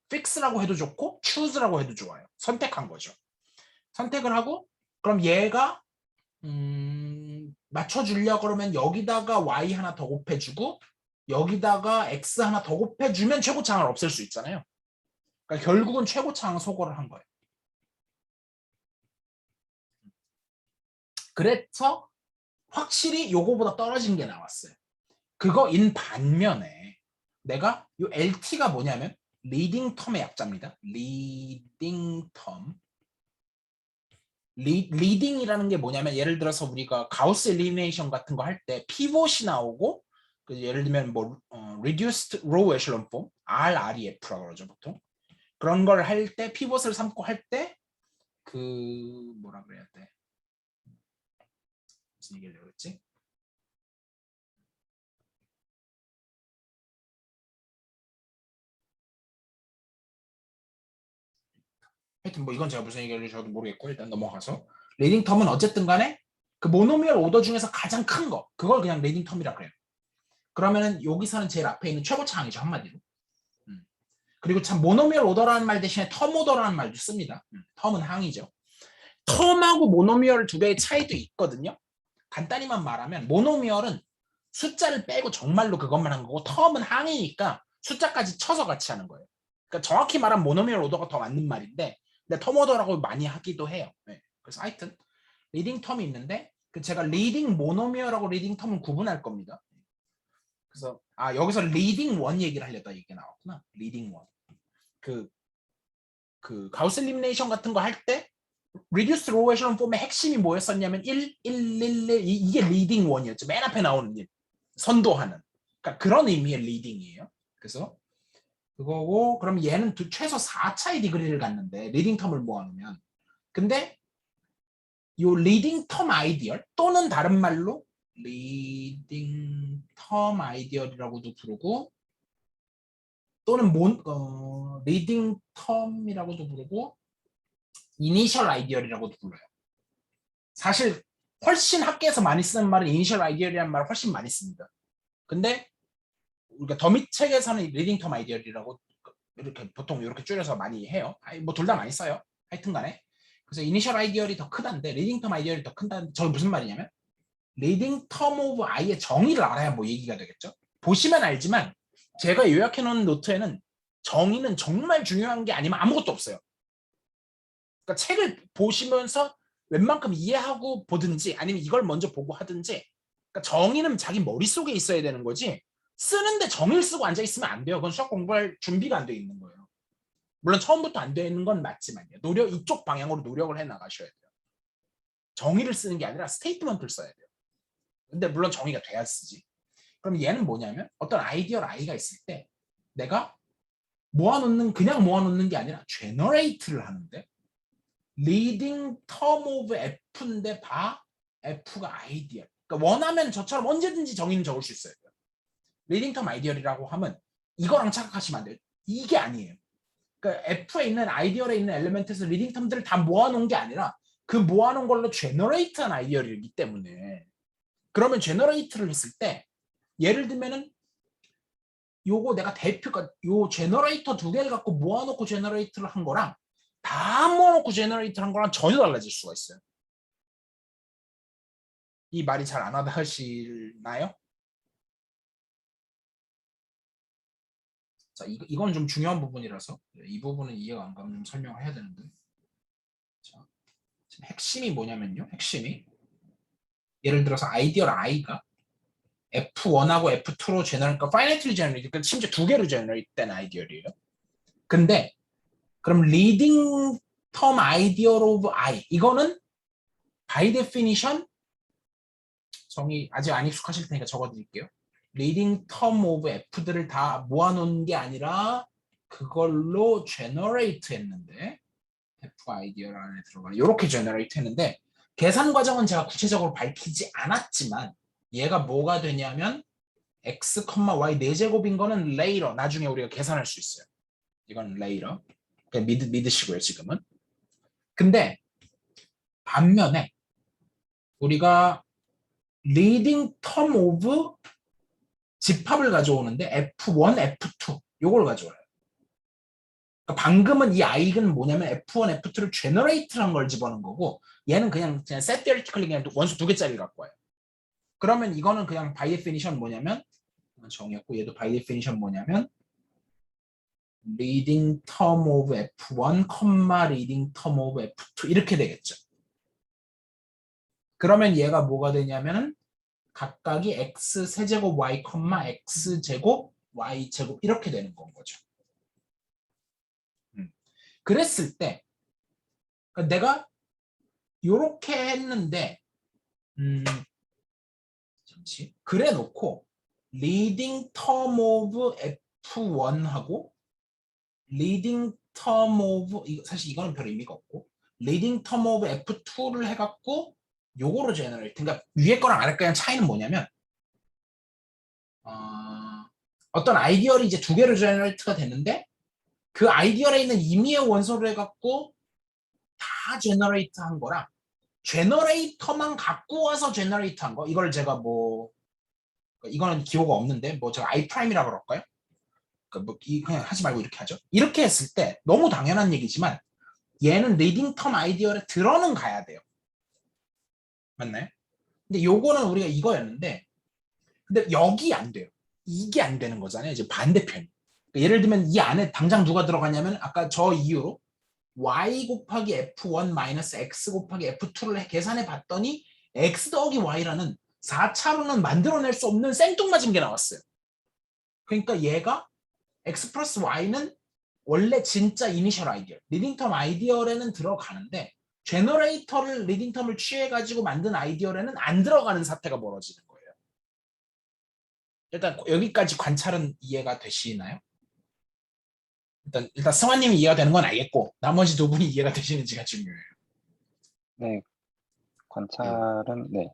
픽스라고 해도 좋고 choose라고 해도 좋아요. 선택한 거죠. 선택을 하고 그럼 얘가 맞춰주려고 그러면 여기다가 y 하나 더 곱해주고 여기다가 x 하나 더 곱해주면 최고차항을 없앨 수 있잖아요. 그러니까 결국은 최고차항 소거를 한 거예요. 그래서 확실히 요거보다 떨어진 게 나왔어요. 그거인 반면에 내가 요 LT가 뭐냐면 리딩 텀의 약자입니다. 리딩 텀. 리딩이라는 게 뭐냐면 예를 들어서 우리가 가우스 엘리미네이션 같은 거 할 때 피봇이 나오고 그 예를 들면 뭐 reduced row echelon form RREF라고 그러죠 보통. 그런 걸 할 때 피봇을 삼고 할 때 그 뭐라 그래야 돼? 무슨 얘기를 했지? 하여튼 뭐 이건 제가 무슨 얘기를 저도 모르겠고 일단 넘어가서 리딩 텀은 어쨌든 간에 그 모노미얼 오더 중에서 가장 큰 거 그걸 그냥 리딩 텀이라 그래요. 그러면은 여기서는 제일 앞에 있는 최고차항이죠 한마디로. 그리고 참 모노미얼 오더라는 말 대신에 텀 오더라는 말도 씁니다. 텀은 항이죠. 텀하고 모노미얼 두 개의 차이도 있거든요. 간단히만 말하면 모노미얼은 숫자를 빼고 정말로 그것만 한 거고 텀은 항이니까 숫자까지 쳐서 같이 하는 거예요. 그러니까 정확히 말하면 모노미얼 오더가 더 맞는 말인데 근데 텀 오더라고 많이 하기도 해요. 네. 그래서 하여튼 리딩 텀이 있는데 제가 리딩 모노미얼하고 리딩 텀은 구분할 겁니다. 그래서 여기서 리딩 원 얘기를 하려다 이게 나왔구나. 리딩 원. 그 가우스 엘리미네이션 같은 거 할 때 reduced row echelon form의 핵심이 뭐였었냐면 1, 1, 1, 1 이게 리딩 원이었죠. 맨 앞에 나오는 일. 선도하는. 그러니까 그런 의미의 리딩이에요. 그래서 그거고 그럼 얘는 최소 4차의 디그리를 갖는데 리딩 텀을 모아놓으면 근데 요 리딩 텀 아이디얼 또는 다른 말로 리딩 텀 아이디얼이라고도 부르고 또는 리딩 텀이라고도 부르고 이니셜 아이디얼이라고도 불러요. 사실 훨씬 학계에서 많이 쓰는 말은 이니셜 아이디얼이라는 말을 훨씬 많이 씁니다. 근데 우리가 더밋 책에서는 리딩 텀 아이디얼이라고 이렇게 보통 이렇게 줄여서 많이 해요. 뭐 둘 다 많이 써요. 하여튼간에 그래서 이니셜 아이디얼이 더 크다는데 리딩 텀 아이디얼이 더 큰다는데 저게 무슨 말이냐면 리딩 텀 오브 I의 정의를 알아야 뭐 얘기가 되겠죠. 보시면 알지만 제가 요약해 놓은 노트에는 정의는 정말 중요한 게 아니면 아무것도 없어요. 그러니까 책을 보시면서 웬만큼 이해하고 보든지 아니면 이걸 먼저 보고 하든지 그러니까 정의는 자기 머릿속에 있어야 되는 거지 쓰는데 정의를 쓰고 앉아있으면 안 돼요. 그건 수학 공부할 준비가 안 돼 있는 거예요. 물론 처음부터 안 돼 있는 건 맞지만요. 이쪽 방향으로 노력을 해 나가셔야 돼요. 정의를 쓰는 게 아니라 스테이트먼트를 써야 돼요. 근데 물론 정의가 돼야 쓰지. 그럼 얘는 뭐냐면 어떤 아이디얼 I가 있을 때 내가 그냥 모아놓는 게 아니라 generate를 하는데 리딩 텀 오브 F인데 F가 아이디얼. 그러니까 원하면 저처럼 언제든지 정의는 적을 수 있어요. 리딩 텀 아이디얼이라고 하면 이거랑 착각하시면 안 돼요. 이게 아니에요. 그러니까 F에 있는 아이디얼에 있는 엘리멘트에서 리딩 텀들을 다 모아놓은 게 아니라 그 모아놓은 걸로 제너레이트한 아이디얼이기 때문에 그러면 제너레이트를 했을 때 예를 들면은 요거 내가 대표가 요 제너레이터 두 개를 갖고 모아놓고 제너레이트를 한 거랑 다 모아놓고 제너레이트를 한 거랑 전혀 달라질 수가 있어요. 이 말이 잘 안 와닿으시나요? 자, 이건 좀 중요한 부분이라서 이 부분은 이해가 안 가면 좀 설명을 해야 되는데 자, 지금 핵심이 뭐냐면요. 핵심이 예를 들어서 아이디얼 I가 F1하고 F2로 제너레이트, 그러니까 파이나이틀리 제너레이트, 그러니까 심지어 두 개로 제너레이트 된 아이디얼이에요. 근데 그럼 리딩 텀 아이디얼 오브 I 이거는 by definition 정의 아직 안 익숙하실 테니까 적어드릴게요. 리딩 텀 오브 F들을 다 모아놓은 게 아니라 그걸로 generate 했는데 F 아이디얼 안에 들어가는 이렇게 generate 했는데 계산 과정은 제가 구체적으로 밝히지 않았지만 얘가 뭐가 되냐면 x, y 4제곱인 거는 later 나중에 우리가 계산할 수 있어요. 이건 later 그냥 믿으시고요 지금은. 근데 반면에 우리가 리딩 텀 오브 집합을 가져오는데 F1, F2 요걸 가져와요. 그러니까 방금은 이 아이는 뭐냐면 F1, F2를 제너레이트한 걸 집어넣은 거고 얘는 그냥 set theoretically 그냥 원수 2개짜리를 갖고 와요. 그러면 이거는 그냥 by definition 뭐냐면 정의였고 얘도 by definition 뭐냐면 leading term of F1, leading term of F2 이렇게 되겠죠. 그러면 얘가 뭐가 되냐면은 각각이 x 세제곱 y, x 제곱 y 제곱 이렇게 되는 건 거죠. 그랬을 때 그러니까 내가 요렇게 했는데 잠시 그래 놓고 leading term of F1하고 leading term of 사실 이거는 별 의미가 없고 leading term of F2를 해갖고 요거로 제너레이트. 그러니까 위에 거랑 아래 거랑 차이는 뭐냐면 어떤 아이디어를 이제 2개로 제너레이트가 됐는데 그 아이디어에 있는 임의의 원소를 해갖고 다 제너레이트한 거랑 제너레이터만 갖고 와서 제너레이트한 거 이걸 제가 뭐 이거는 기호가 없는데 뭐 제가 I 프라임이라 그럴까요? 그러니까 뭐 그냥 하지 말고 이렇게 하죠. 이렇게 했을 때 너무 당연한 얘기지만 얘는 리딩 텀 아이디어에 들어는 가야 돼요. 맞나요? 근데 요거는 우리가 이거였는데 근데 여기 안 돼요. 이게 안 되는 거잖아요. 이제 반대편이. 그러니까 예를 들면 이 안에 당장 누가 들어가냐면 아까 저 이유로 y 곱하기 f1 마이너스 x 곱하기 f2를 계산해 봤더니 x 더하기 y라는 4차로는 만들어낼 수 없는 생뚱맞은 게 나왔어요. 그러니까 얘가 x 플러스 y는 원래 진짜 이니셜 아이디어, 리딩텀 아이디어에는 들어가는데 제너레이터를 리딩텀을 취해가지고 만든 아이디어에는 안 들어가는 사태가 벌어지는 거예요. 일단 여기까지 관찰은 이해가 되시나요? 일단 성환님이 이해가 되는 건 알겠고 나머지 두 분이 이해가 되시는지가 중요해요. 네, 관찰은 네.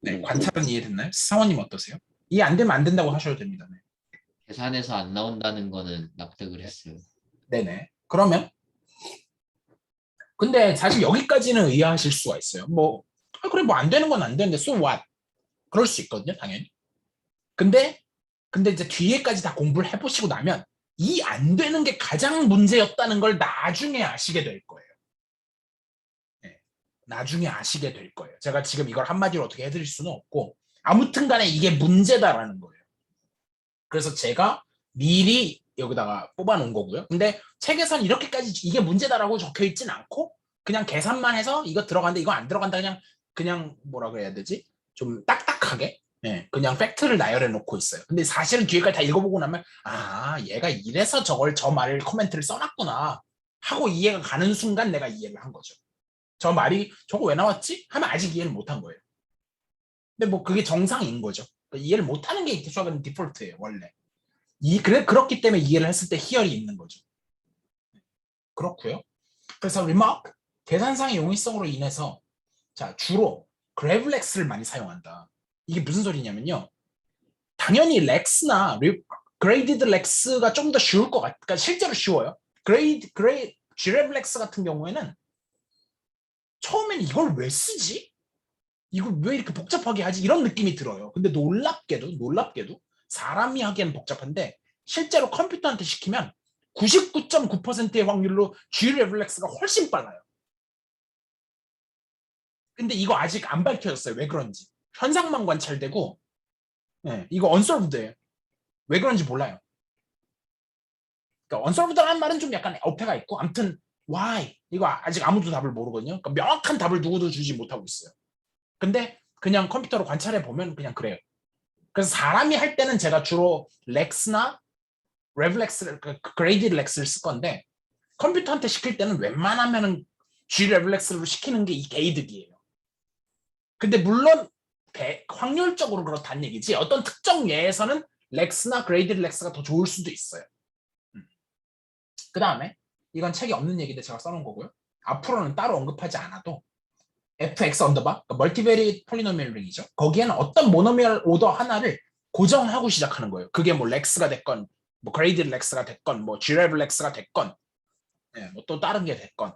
네, 관찰은 이해됐나요? 성환님 어떠세요? 이해 안 되면 안 된다고 하셔도 됩니다. 네. 계산해서 안 나온다는 거는 납득을 했어요. 네네. 그러면 근데 사실 여기까지는 이해하실 수가 있어요. 뭐 그래 뭐 안 되는 건 안 되는데 so what? 그럴 수 있거든요, 당연히. 근데 이제 뒤에까지 다 공부를 해보시고 나면 이 안 되는 게 가장 문제였다는 걸 나중에 아시게 될 거예요. 네, 나중에 아시게 될 거예요. 제가 지금 이걸 한마디로 어떻게 해드릴 수는 없고 아무튼 간에 이게 문제다라는 거예요. 그래서 제가 미리 여기다가 뽑아놓은 거고요. 근데 책에선 이렇게까지 이게 문제다라고 적혀있진 않고 그냥 계산만 해서 이거 들어간다 이거 안 들어간다 그냥 뭐라 그래야 되지? 좀 딱딱하게 네, 그냥 팩트를 나열해 놓고 있어요. 근데 사실은 뒤에까지 다 읽어보고 나면 얘가 이래서 저 말을 코멘트를 써놨구나 하고 이해가 가는 순간 내가 이해를 한 거죠. 저 말이 저거 왜 나왔지? 하면 아직 이해를 못한 거예요. 근데 뭐 그게 정상인 거죠. 그러니까 이해를 못하는 게 수학은 디폴트예요, 원래. 그렇기 때문에 이해를 했을 때 희열이 있는 거죠. 그렇고요. 그래서 remark, 계산상의 용이성으로 인해서 자 주로 그래블렉스를 많이 사용한다. 이게 무슨 소리냐면요. 당연히 렉스나 그레이디드 렉스가 좀 더 쉬울 것 그러니까 실제로 쉬워요. 그레블렉스 같은 경우에는 처음엔 이걸 왜 쓰지? 이걸 왜 이렇게 복잡하게 하지? 이런 느낌이 들어요. 근데 놀랍게도 사람이 하기에는 복잡한데 실제로 컴퓨터한테 시키면 99.9%의 확률로 Greblex가 훨씬 빨라요. 근데 이거 아직 안 밝혀졌어요. 왜 그런지. 현상만 관찰되고 네, 이거 unsolved예요. 왜 그런지 몰라요. 그러니까 unsolved라는 말은 좀 약간 어폐가 있고 아무튼 why? 이거 아직 아무도 답을 모르거든요. 그러니까 명확한 답을 누구도 주지 못하고 있어요. 근데 그냥 컴퓨터로 관찰해 보면 그냥 그래요. 그래서 사람이 할 때는 제가 주로 렉스나 레블렉스를 그레이디드 렉스를 쓸 건데 컴퓨터한테 시킬 때는 웬만하면은 Greblex로 시키는 게 이 개이득이에요. 근데 물론 확률적으로 그렇다는 얘기지 어떤 특정 예에서는 렉스나 그레이디드 렉스가 더 좋을 수도 있어요. 그 다음에 이건 책에 없는 얘기인데 제가 써놓은 거고요. 앞으로는 따로 언급하지 않아도 fx 언더바 멀티베리에이트 폴리노미얼 링이죠. 거기에는 어떤 모노미얼 오더 하나를 고정하고 시작하는 거예요. 그게 뭐 렉스가 됐건 뭐 그레이디드 렉스가 됐건 뭐 Greblec가 됐건 뭐 또 다른 게 됐건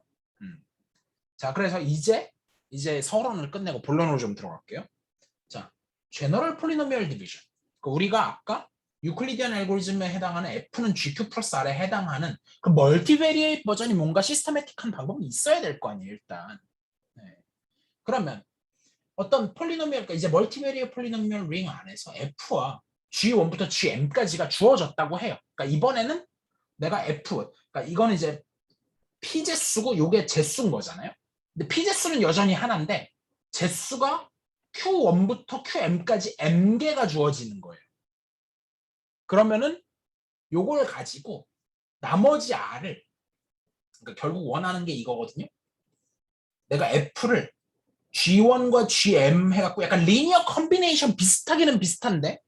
자 그래서 이제 이제 서론을 끝내고 본론으로 좀 들어갈게요. 자, 제너럴 폴리노미얼 디비전. 우리가 아까 유클리디안 알고리즘에 해당하는 F는 GQ 플러스 R에 해당하는 그 멀티베리에이트 버전이 뭔가 시스테매틱한 방법이 있어야 될 거 아니에요, 일단. 네. 그러면 어떤 폴리노미얼, 그러니까 이제 멀티베리에이트 폴리노미얼 링 안에서 F와 G1부터 Gm까지가 주어졌다고 해요. 그러니까 이번에는 내가 F, 그러니까 이거는 이제 P제수고 요게 제수인 거잖아요. 근데 P제수는 여전히 하나인데 제수가 Q1부터 QM까지 M개가 주어지는 거예요. 그러면은 요걸 가지고 나머지 R을, 그러니까 결국 원하는 게 이거거든요. 내가 F를 G1과 GM 해갖고 약간 리니어 컨비네이션 비슷하기는 비슷한데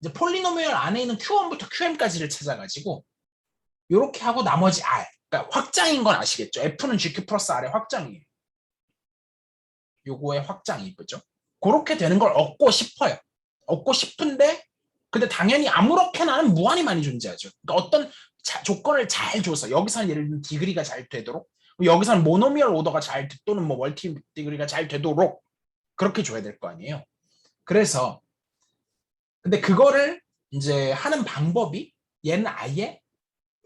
이제 폴리노미얼 안에 있는 Q1부터 QM까지를 찾아가지고 요렇게 하고 나머지 R, 그러니까 확장인 건 아시겠죠? F는 GQ 플러스 R의 확장이에요. 요거의 확장이 이쁘죠? 그렇게 되는 걸 얻고 싶어요. 얻고 싶은데 근데 당연히 아무렇게나는 무한히 많이 존재하죠. 그러니까 어떤 조건을 잘 줘서 여기서는 예를 들면 디그리가 잘 되도록 여기서는 모노미얼 오더가 잘 또는 뭐 멀티 디그리가 잘 되도록 그렇게 줘야 될 거 아니에요. 그래서 근데 그거를 이제 하는 방법이 얘는 아예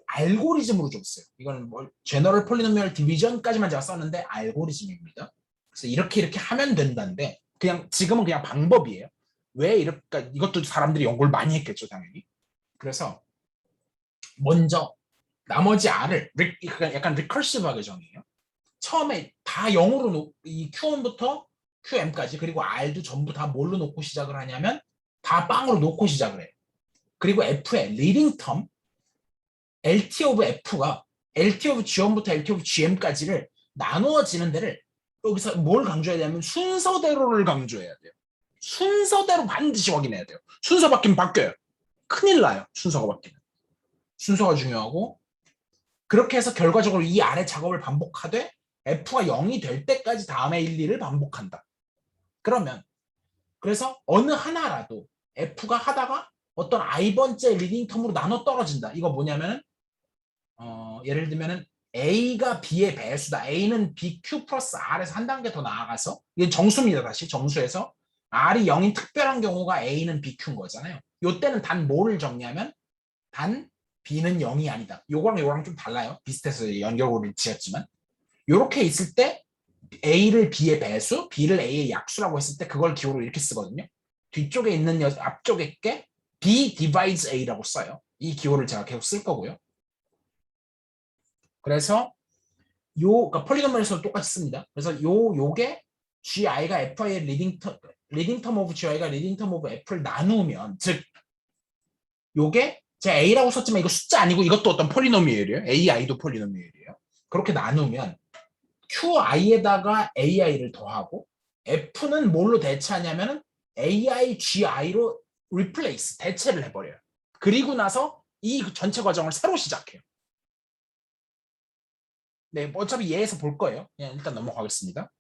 알고리즘으로 줬어요. 이거는 뭐 제너럴 폴리노미얼 디비전까지만 제가 썼는데 알고리즘입니다. 그래서 이렇게 하면 된다는데 그냥 지금은 그냥 방법이에요. 왜 이렇게, 그러니까 이것도 사람들이 연구를 많이 했겠죠, 당연히. 그래서 먼저 나머지 R을 약간 리커시브하게 정해요. 처음에 다 0으로 이 Q1부터 QM까지 그리고 R도 전부 다 뭘로 놓고 시작을 하냐면 다 빵으로 놓고 시작을 해요. 그리고 F의 리딩 텀 LT 오브 F가 LT 오브 G1부터 LT 오브 GM까지를 나누어지는 데를 여기서 뭘 강조해야 되냐면 순서대로를 강조해야 돼요. 순서대로 반드시 확인해야 돼요. 순서 바뀌면 바뀌어요. 큰일 나요. 순서가 바뀌면. 순서가 중요하고 그렇게 해서 결과적으로 이 아래 작업을 반복하되 F가 0이 될 때까지 다음에 1, 2를 반복한다. 그러면 그래서 어느 하나라도 F가 하다가 어떤 i번째 리딩 텀으로 나눠 떨어진다. 이거 뭐냐면 예를 들면은 A가 B의 배수다. A는 BQ 플러스 R에서 한 단계 더 나아가서 이게 정수입니다. 다시 정수에서 R이 0인 특별한 경우가 A는 BQ인 거잖아요. 요때는 단 뭐를 정리하면 단 B는 0이 아니다. 요거랑 좀 달라요. 비슷해서 연결고리를 지었지만 요렇게 있을 때 A를 B의 배수, B를 A의 약수라고 했을 때 그걸 기호로 이렇게 쓰거든요. 뒤쪽에 있는 앞쪽에 게 B divides A라고 써요. 이 기호를 제가 계속 쓸 거고요. 그래서 그러니까 폴리노미얼에서 똑같이 씁니다. 그래서 요게 GI가 FI의 리딩 텀 오브 GI가 리딩 텀 오브 F를 나누면 즉 요게 제가 A라고 썼지만 이거 숫자 아니고 이것도 어떤 폴리노미얼이에요. AI도 폴리노미얼이에요. 그렇게 나누면 QI에다가 AI를 더하고 F는 뭘로 대체하냐면 AI GI로 replace 대체를 해버려요. 그리고 나서 이 전체 과정을 새로 시작해요. 네, 어차피 얘에서 볼 거예요. 그냥 일단 넘어가겠습니다.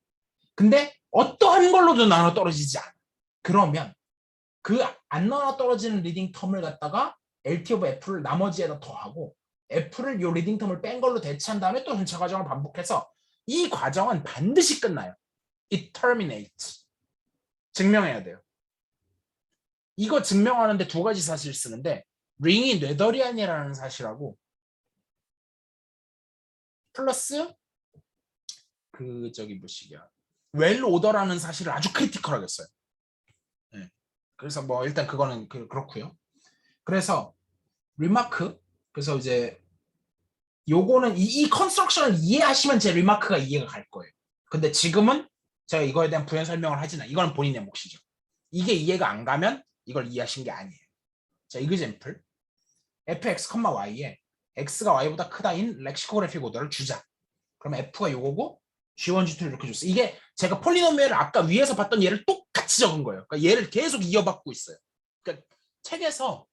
근데 어떠한 걸로도 나눠 떨어지지 않아. 그러면 그 안 나눠 떨어지는 리딩 텀을 갖다가 LT 오브 F를 나머지에다 더하고 F를 요 리딩 텀을 뺀 걸로 대체한 다음에 또 전체 과정을 반복해서 이 과정은 반드시 끝나요. It terminates. 증명해야 돼요. 이거 증명하는데 두 가지 사실 쓰는데 링이 뇌더리안이라는 사실하고 플러스 그 저기 뭐시기야 웰 오더라는 사실을 아주 크리티컬하게 써요. 네. 그래서 뭐 일단 그거는 그렇고요. 그래서 리마크 그래서 이제 요거는 이 컨스트럭션을 이해하시면 제 리마크가 이해가 갈 거예요. 근데 지금은 제가 이거에 대한 부연 설명을 하진 않아요. 이거는 본인의 몫이죠. 이게 이해가 안 가면 이걸 이해하신 게 아니에요. 자, 이그젠플 fx, y에 x가 y보다 크다인 렉시코그래픽 오더를 주자. 그러면 f가 요거고 G1, G2를 이렇게 줬어. 이게 제가 폴리노미얼을 아까 위에서 봤던 얘를 똑같이 적은 거예요. 그러니까 얘를 계속 이어받고 있어요. 그러니까 책에서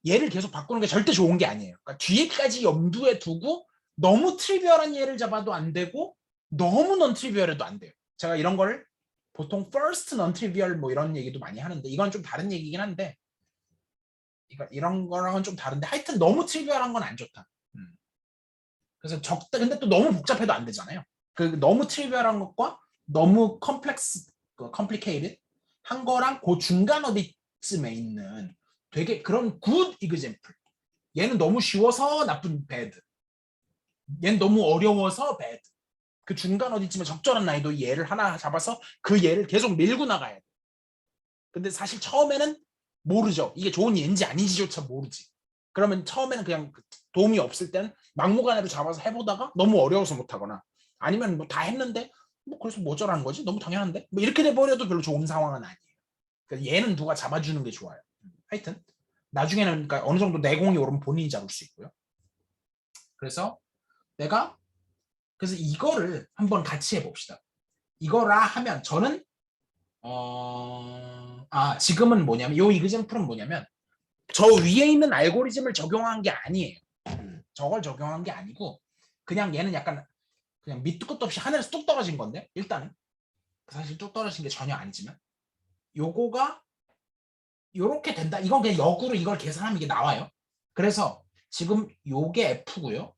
얘를 계속 바꾸는 게 절대 좋은 게 아니에요. 그러니까 뒤에까지 염두에 두고 너무 트리비얼한 예를 잡아도 안 되고 너무 넌 트리비얼해도 안 돼요. 제가 이런 거를 보통 first non trivial 뭐 이런 얘기도 많이 하는데 이건 좀 다른 얘기긴 한데 이런 거랑은 좀 다른데 하여튼 너무 트리비얼한 건 안 좋다. 그래서 적다 근데 또 너무 복잡해도 안 되잖아요. 그 너무 트리비얼한 것과 너무 complicated 한 거랑 그 중간 어디쯤에 있는 되게 그런 good example. 얘는 너무 쉬워서 나쁜 bad. 얘는 너무 어려워서 bad. 그 중간 어디쯤에 적절한 난이도 얘를 하나 잡아서 그 얘를 계속 밀고 나가야 돼. 근데 사실 처음에는 모르죠. 이게 좋은 예인지 아닌지조차 모르지. 그러면 처음에는 그냥 도움이 없을 때는 막무가내로 잡아서 해보다가 너무 어려워서 못하거나 아니면 뭐 다 했는데 뭐 그래서 뭐 어쩌라는 거지? 너무 당연한데? 뭐 이렇게 돼버려도 별로 좋은 상황은 아니에요. 그러니까 얘는 누가 잡아주는 게 좋아요. 하여튼 나중에는 그러니까 어느 정도 내공이 오르면 본인이 잡을 수 있고요. 그래서 그래서 이거를 한번 같이 해봅시다. 이거라 하면 저는 지금은 뭐냐면 요 이그젠플은 뭐냐면 저 위에 있는 알고리즘을 적용한 게 아니에요. 저걸 적용한 게 아니고 그냥 얘는 약간 그냥 밑도 끝도 없이 하늘에서 뚝 떨어진 건데 일단은 사실 뚝 떨어진 게 전혀 아니지만 요거가 요렇게 된다. 이건 그냥 역으로 이걸 계산하면 이게 나와요. 그래서 지금 요게 F고요.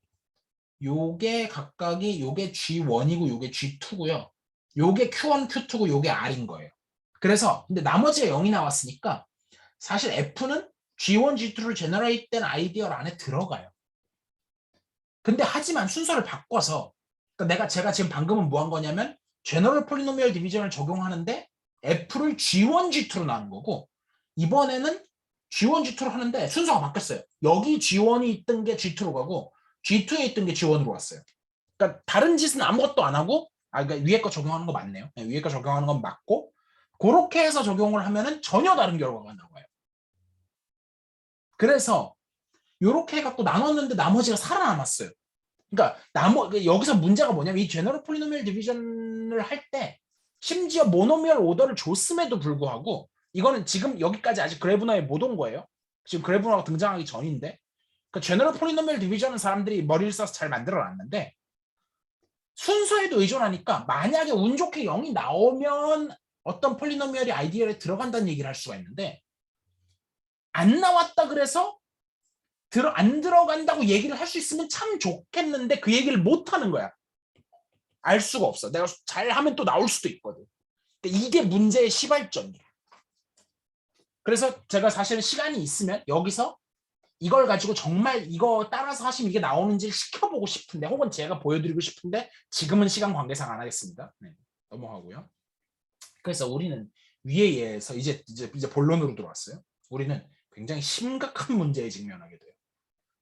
요게 각각이 요게 G1이고 요게 G2고요. 요게 Q1, Q2고 요게 R인 거예요. 그래서 근데 나머지가 0이 나왔으니까 사실 F는 G1, G2를 제너레이트 된 아이디어 안에 들어가요. 근데 하지만 순서를 바꿔서 그러니까 제가 지금 방금은 뭐 한 거냐면 제너럴 폴리노미얼 디비전을 적용하는데 F를 G1, G2로 나눈 거고 이번에는 G1, G2로 하는데 순서가 바뀌었어요. 여기 G1이 있던 게 G2로 가고 G2에 있던 게 G1으로 왔어요. 그러니까 다른 짓은 아무것도 안 하고 그러니까 위에 거 적용하는 거 맞네요. 위에 거 적용하는 건 맞고 그렇게 해서 적용을 하면은 전혀 다른 결과가 나와요. 그래서 이렇게 해갖고 나눴는데 나머지가 살아남았어요. 그러니까 여기서 문제가 뭐냐면 이 제너럴 폴리노미얼 디비전을 할 때 심지어 모노미얼 오더를 줬음에도 불구하고 이거는 지금 여기까지 아직 그래브너에 못 온 거예요. 지금 그래브너가 등장하기 전인데 그러니까 제너럴 폴리노미얼 디비전은 사람들이 머리를 써서 잘 만들어놨는데 순서에도 의존하니까 만약에 운 좋게 0이 나오면 어떤 폴리노미얼이 아이디어에 들어간다는 얘기를 할 수가 있는데 안 나왔다 그래서 안 들어간다고 얘기를 할 수 있으면 참 좋겠는데 그 얘기를 못 하는 거야. 알 수가 없어. 내가 잘하면 또 나올 수도 있거든. 근데 이게 문제의 시발점이야. 그래서 제가 사실은 시간이 있으면 여기서 이걸 가지고 정말 이거 따라서 하시면 이게 나오는지를 시켜보고 싶은데 혹은 제가 보여드리고 싶은데 지금은 시간 관계상 안 하겠습니다. 네, 넘어가고요. 그래서 우리는 위에 의해서 이제 본론으로 들어왔어요. 우리는 굉장히 심각한 문제에 직면하게 돼요.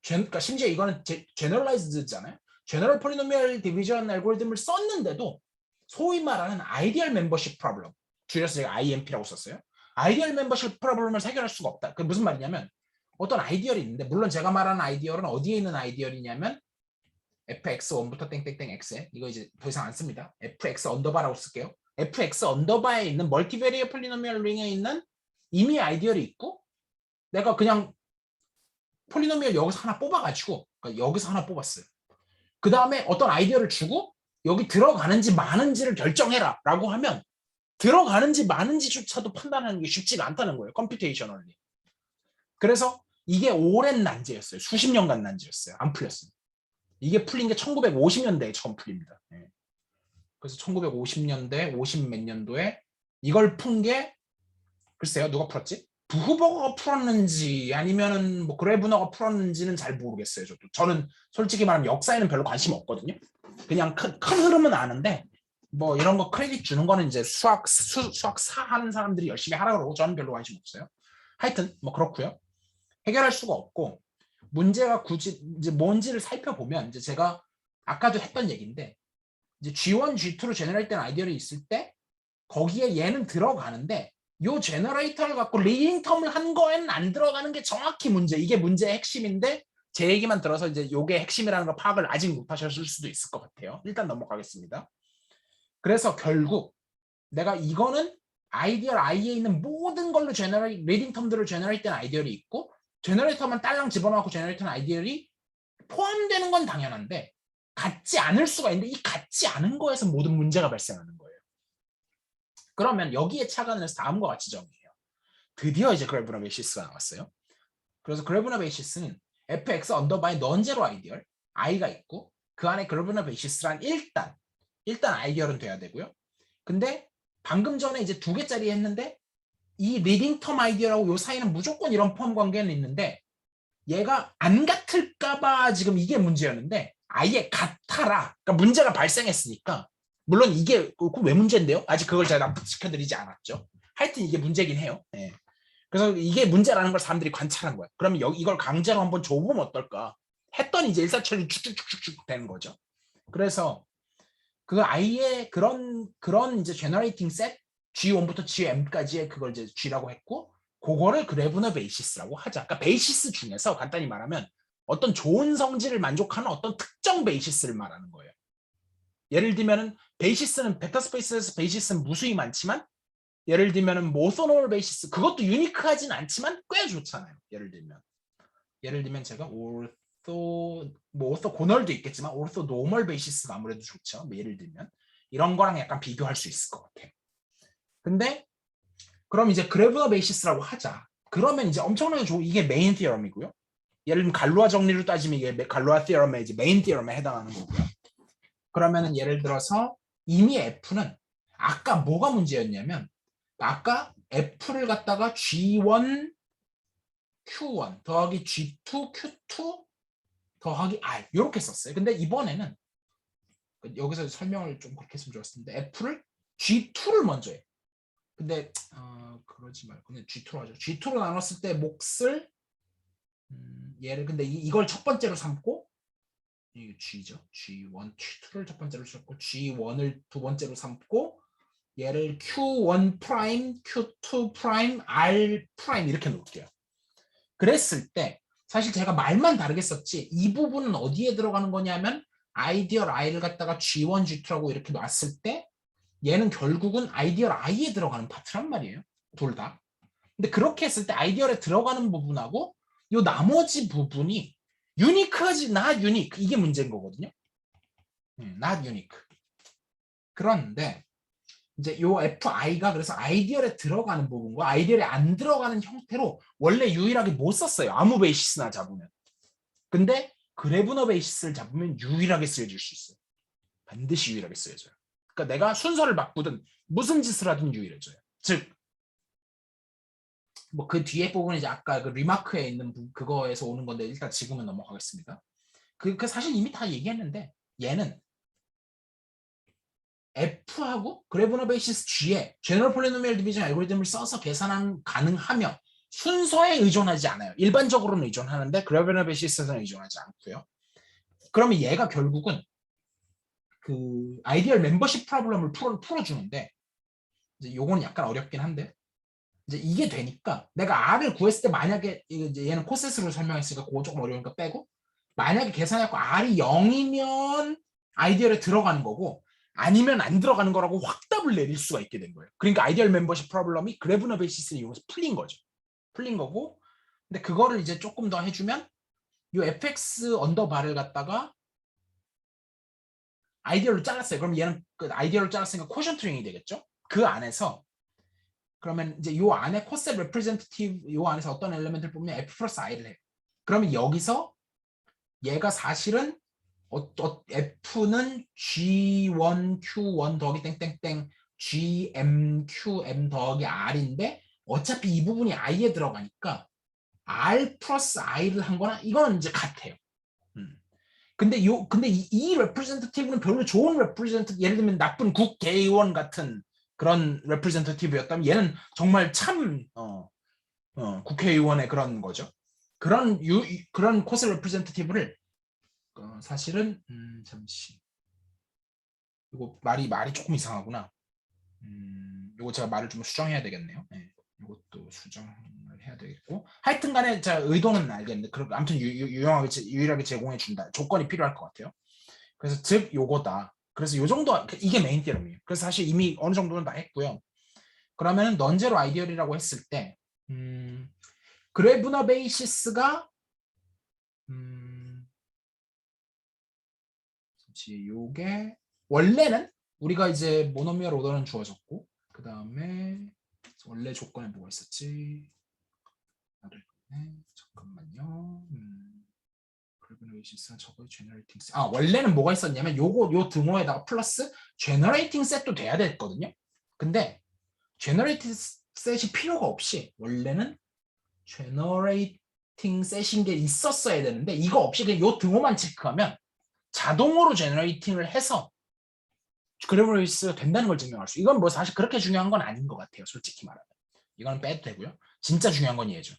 그러니까 심지어 이거는 제너럴라이즈드잖아요. 제너럴 폴리노미얼 디비전 알고리즘을 썼는데도 소위 말하는 아이디얼 멤버십 프로블럼, 줄여서 제가 IMP라고 썼어요. 아이디얼 멤버십 프로블럼을 해결할 수가 없다. 그게 무슨 말이냐면 어떤 아이디얼이 있는데 물론 제가 말하는 아이디얼은 어디에 있는 아이디얼이냐면 fx1부터 땡땡땡 x에 이거 이제 더 이상 안 씁니다. fx 언더바라고 쓸게요. fx 언더바에 있는 멀티베리어 폴리노미얼 링에 있는 이미 아이디얼이 있고 내가 그냥 폴리노미얼 여기서 하나 뽑아가지고 그러니까 여기서 하나 뽑았어요. 그 다음에 어떤 아이디어를 주고 여기 들어가는지 마는지를 결정해라 라고 하면 들어가는지 마는지조차도 판단하는 게 쉽지가 않다는 거예요. 컴퓨테이셔널리. 그래서 이게 오랜 난제였어요. 수십 년간 난제였어요. 안 풀렸어요. 이게 풀린 게 1950년대에 처음 풀립니다. 네. 그래서 1950년대 50 몇 년도에 이걸 푼 게 글쎄요 누가 풀었지? 부후버거가 풀었는지 아니면은 뭐 그래브너가 풀었는지는 잘 모르겠어요. 저는 솔직히 말하면 역사에는 별로 관심 없거든요. 그냥 큰 흐름은 아는데 뭐 이런 거 크레딧 주는 거는 이제 수학사 하는 사람들이 열심히 하라 그러고 저는 별로 관심 없어요. 하여튼 뭐 그렇고요. 해결할 수가 없고 문제가 굳이 이제 뭔지를 살펴보면 이제 제가 아까도 했던 얘기인데 이제 G1, G2로 제너레이트 된 아이디어를 있을 때 거기에 얘는 들어가는데 요 제너레이터를 갖고 리딩 텀을 한 거에는 안 들어가는 게 정확히 문제. 이게 문제의 핵심인데 제 얘기만 들어서 이제 요게 핵심이라는 걸 파악을 아직 못 하셨을 수도 있을 것 같아요. 일단 넘어가겠습니다. 그래서 결국 내가 이거는 아이디얼 I에 있는 모든 걸로 리딩 텀들을 제너레이트 된 아이디얼이 있고 제너레이터만 딸랑 집어넣고 제너레이트 된 아이디얼이 포함되는 건 당연한데 같지 않을 수가 있는데 이 같지 않은 거에서 모든 문제가 발생하는 거예요. 그러면 여기에 착안을 해서 다음과 같이 정의해요. 드디어 이제 그래브너 베이시스가 나왔어요. 그래서 그래브너 베이시스는 fx 언더바의 넌제로 아이디얼 i가 있고 그 안에 그래브너 베이시스란 일단 아이디얼은 돼야 되고요. 근데 방금 전에 이제 2개짜리 했는데 이 리딩 텀 아이디어라고 요 사이는 무조건 이런 펌 관계는 있는데 얘가 안 같을까봐 지금 이게 문제였는데 아예 같아라. 그러니까 문제가 발생했으니까 물론 이게 왜 문제인데요? 아직 그걸 제가 납득시켜드리지 않았죠. 하여튼 이게 문제긴 해요. 예. 그래서 이게 문제라는 걸 사람들이 관찰한 거예요. 그러면 이걸 강제로 한번 줘보면 어떨까? 했더니 이제 일사천리 쭉쭉쭉쭉 되는 거죠. 그래서 그 아예 그런 이제 제너레이팅 셋 G1부터 GM까지의 그걸 이제 G라고 했고 그거를 그래브너 베이시스라고 하자. 그러니까 베이시스 중에서 간단히 말하면 어떤 좋은 성질을 만족하는 어떤 특정 베이시스를 말하는 거예요. 예를 들면은 베이시스는 벡터 스페이스에서 베이시스는 무수히 많지만 예를 들면은 오소노멀 베이시스 그것도 유니크하진 않지만 꽤 좋잖아요. 예를 들면 제가 오소 고널도 있겠지만 오소 노멀 베이시스가 아무래도 좋죠. 예를 들면 이런 거랑 약간 비교할 수 있을 것 같아요. 근데 그럼 이제 그래브너 베이시스라고 하자. 그러면 이제 엄청나게 좋은 이게 메인 티어럼이고요. 예를 들면 갈루아 정리로 따지면 이게 갈루아 티어럼의 이제 메인 티어럼에 해당하는 거고요. 그러면은 예를 들어서 이미 F는 아까 뭐가 문제였냐면 아까 F를 갖다가 G1 Q1 더하기 G2 Q2 더하기 R 이렇게 썼어요. 근데 이번에는 여기서 설명을 좀 그렇게 했으면 좋았을 텐데 F를 G2를 먼저 해. 근데 그러지 말고 그냥 G2로 하죠. G2로 나눴을 때 몫을 얘를 근데 이걸 첫 번째로 삼고 이게 G죠. G1, G2를 첫 번째로 삼고 G1을 두 번째로 삼고 얘를 Q1 프라임, Q2 프라임, R 프라임 이렇게 놓을게요. 그랬을 때 사실 제가 말만 다르게 썼지 이 부분은 어디에 들어가는 거냐면 아이디얼 I를 갖다가 G1, G2라고 이렇게 놨을 때 얘는 결국은 아이디얼 I에 들어가는 파트란 말이에요. 둘 다. 근데 그렇게 했을 때 아이디얼에 들어가는 부분하고 요 나머지 부분이 유니크하지 not unique 이게 문제인 거거든요. not unique. 그런데 이제 요 FI가 그래서 아이디얼에 들어가는 부분과 아이디얼에 안 들어가는 형태로 원래 유일하게 못 썼어요. 아무 베이시스나 잡으면. 근데 그래브너 베이시스를 잡으면 유일하게 쓰여질 수 있어요. 반드시 유일하게 쓰여져요. 그러니까 내가 순서를 바꾸든 무슨 짓을 하든 유일해져요. 즉 뭐 그 뒤에 부분이 이제 아까 그 리마크에 있는 그거에서 오는 건데 일단 지금은 넘어가겠습니다. 그 사실 이미 다 얘기했는데 얘는 F하고 그래브너 베이시스 G에 제너럴 폴리노미얼 디비전 알고리즘을 써서 계산 가능하며 순서에 의존하지 않아요. 일반적으로는 의존하는데 그래브너 베이시스에서는 의존하지 않고요. 그러면 얘가 결국은 그 아이디얼 멤버십 프로블럼을 풀어주는데 이제 요거는 약간 어렵긴 한데 이제 이게 되니까 내가 R을 구했을 때 만약에 이제 얘는 코셋으로 설명했으니까 그거 조금 어려우니까 빼고 만약에 계산해갖고 R이 0이면 아이디얼에 들어가는 거고 아니면 안 들어가는 거라고 확답을 내릴 수가 있게 된 거예요. 그러니까 아이디얼 멤버십 프로블럼이 그래브너 베이시스를 이용해서 풀린 거죠. 풀린 거고 근데 그거를 이제 조금 더 해주면 이 fx 언더바를 갖다가 아이디얼로 잘랐어요. 그럼 얘는 그 아이디얼로 잘랐으니까 코션트 링이 되겠죠. 그 안에서 그러면 이제 요 안에 코셋 레프레젠테티브 요 안에서 어떤 엘리멘트를 뽑으면 f 플러스 i를 해요. 그러면 여기서 얘가 사실은 F는 G1, Q1 더하기 땡땡땡 GM, QM 더하기 R인데 어차피 이 부분이 I에 들어가니까 R 플러스 I를 한 거나 이거는 이제 같아요. 근데 이 레프레젠테티브는 별로 좋은 레프레젠테티브 예를 들면 나쁜 국회의원 같은 그런 레프레젠테티브였다면 얘는 정말 참 국회의원의 그런 거죠. 그런 코스 레프레젠테티브를 사실은 잠시 이거 말이 조금 이상하구나. 이거 제가 말을 좀 수정해야 되겠네요. 네, 이것도 수정을 해야 되겠고 하여튼 간에 제가 의도는 알겠는데 아무튼 유일하게 제공해 준다. 조건이 필요할 것 같아요. 그래서 즉 요거다. 그래서 요 정도 이게 메인 티어럼이에요. 그래서 사실 이미 어느 정도는 다 했고요. 그러면은 넌제로 아이디얼이라고 했을 때 그래브너 베이시스가 잠시 요게 원래는 우리가 이제 모노미얼 오더는 주어졌고 그 다음에 원래 조건에 뭐가 있었지? 잠깐만요. 베이시스는 저거 제너레이팅 셋. 아, 원래는 뭐가 있었냐면 요 등호에다가 플러스 제너레이팅 셋도 돼야 됐거든요. 근데 제너레이팅 셋이 필요가 없이 원래는 제너레이팅 셋인 게 있었어야 되는데 이거 없이 그냥 요 등호만 체크하면 자동으로 제너레이팅을 해서 그래브너 베이시스가 된다는 걸 증명할 수. 이건 뭐 사실 그렇게 중요한 건 아닌 것 같아요. 솔직히 말하면. 이거는 빼도 되고요. 진짜 중요한 건 얘죠.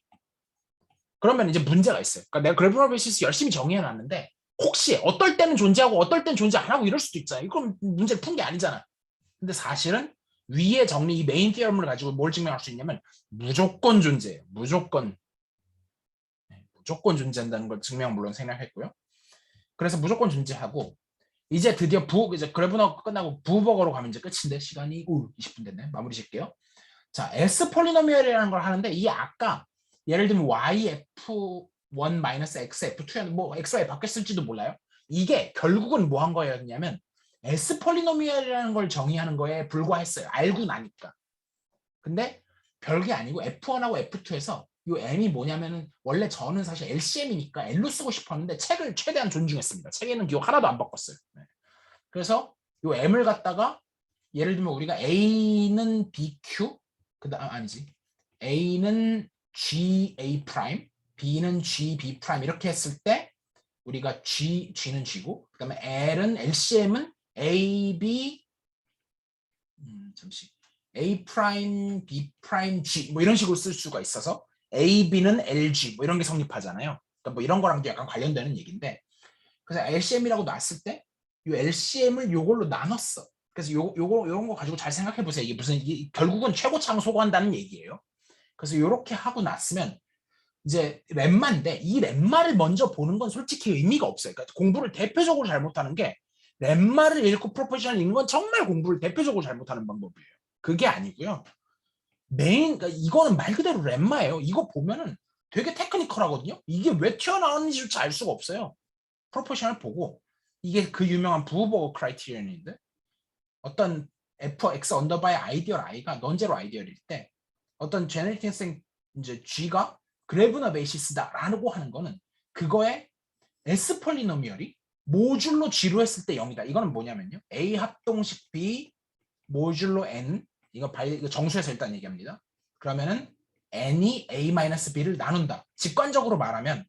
그러면 이제 문제가 있어요. 그러니까 내가 그래브너 베이시스 열심히 정의해놨는데 혹시 어떨 때는 존재하고 어떨 때는 존재 안 하고 이럴 수도 있잖아요. 그럼 문제를 푼 게 아니잖아. 근데 사실은 위의 정리, 이 메인 티어럼을 가지고 뭘 증명할 수 있냐면 무조건 존재해요. 무조건 존재한다는 걸 증명 물론 생략했고요. 그래서 무조건 존재하고 이제 드디어 이제 그래브너 끝나고 부버거로 가면 이제 끝인데 시간이 20분 됐네. 마무리 짓게요. 자, S 폴리노미얼이라는 걸 하는데 이 아까 예를 들면 YF1-XF2였는데 뭐 XY 바뀌었을지도 몰라요. 이게 결국은 뭐 한 거였냐면 S 폴리노미얼이라는 걸 정의하는 거에 불과했어요. 알고 나니까. 근데 별게 아니고 F1하고 F2에서 이 M이 뭐냐면은 원래 저는 사실 LCM이니까 L로 쓰고 싶었는데 책을 최대한 존중했습니다. 책에는 기억 하나도 안 바꿨어요. 네. 그래서 이 M을 갖다가 예를 들면 우리가 A는 BQ 아니지. A는 GA 프라임, B는 GB 프라임 이렇게 했을 때 우리가 G는 G고 그다음에 L은 LCM은 AB A 프라임, B 프라임, G 뭐 이런 식으로 쓸 수가 있어서 AB는 LG 뭐 이런 게 성립하잖아요. 그러니까 뭐 이런 거랑도 약간 관련되는 얘기인데 그래서 LCM이라고 놨을 때 이 LCM을 요걸로 나눴어. 그래서 요런 거 가지고 잘 생각해 보세요. 이게 결국은 최고차로 소거한다는 얘기예요. 그래서 요렇게 하고 났으면 이제 렘마인데 이 렘마를 먼저 보는 건 솔직히 의미가 없어요. 그러니까 공부를 대표적으로 잘못하는 게 렘마를 읽고 프로포지션을 읽는 건 정말 공부를 대표적으로 잘못하는 방법이에요. 그게 아니고요. 그러니까 이거는 말 그대로 렘마예요. 이거 보면은 되게 테크니컬하거든요. 이게 왜 튀어나왔는지조차 알 수가 없어요. 프로포지션을 보고 이게 그 유명한 부버거 크라이테리언인데 어떤 fx 언더바의 아이디얼 i가 넌제로 아이디얼일 때 어떤 제너레이팅 이제 g가 그래브너 베이시스다라고 하는 거는 그거의 S 폴리노미얼이 모듈로 g로 했을 때 0이다. 이거는 뭐냐면요. a 합동식 b 모듈로 n 이거 정수에서 일단 얘기합니다. 그러면은 n이 a-b를 나눈다. 직관적으로 말하면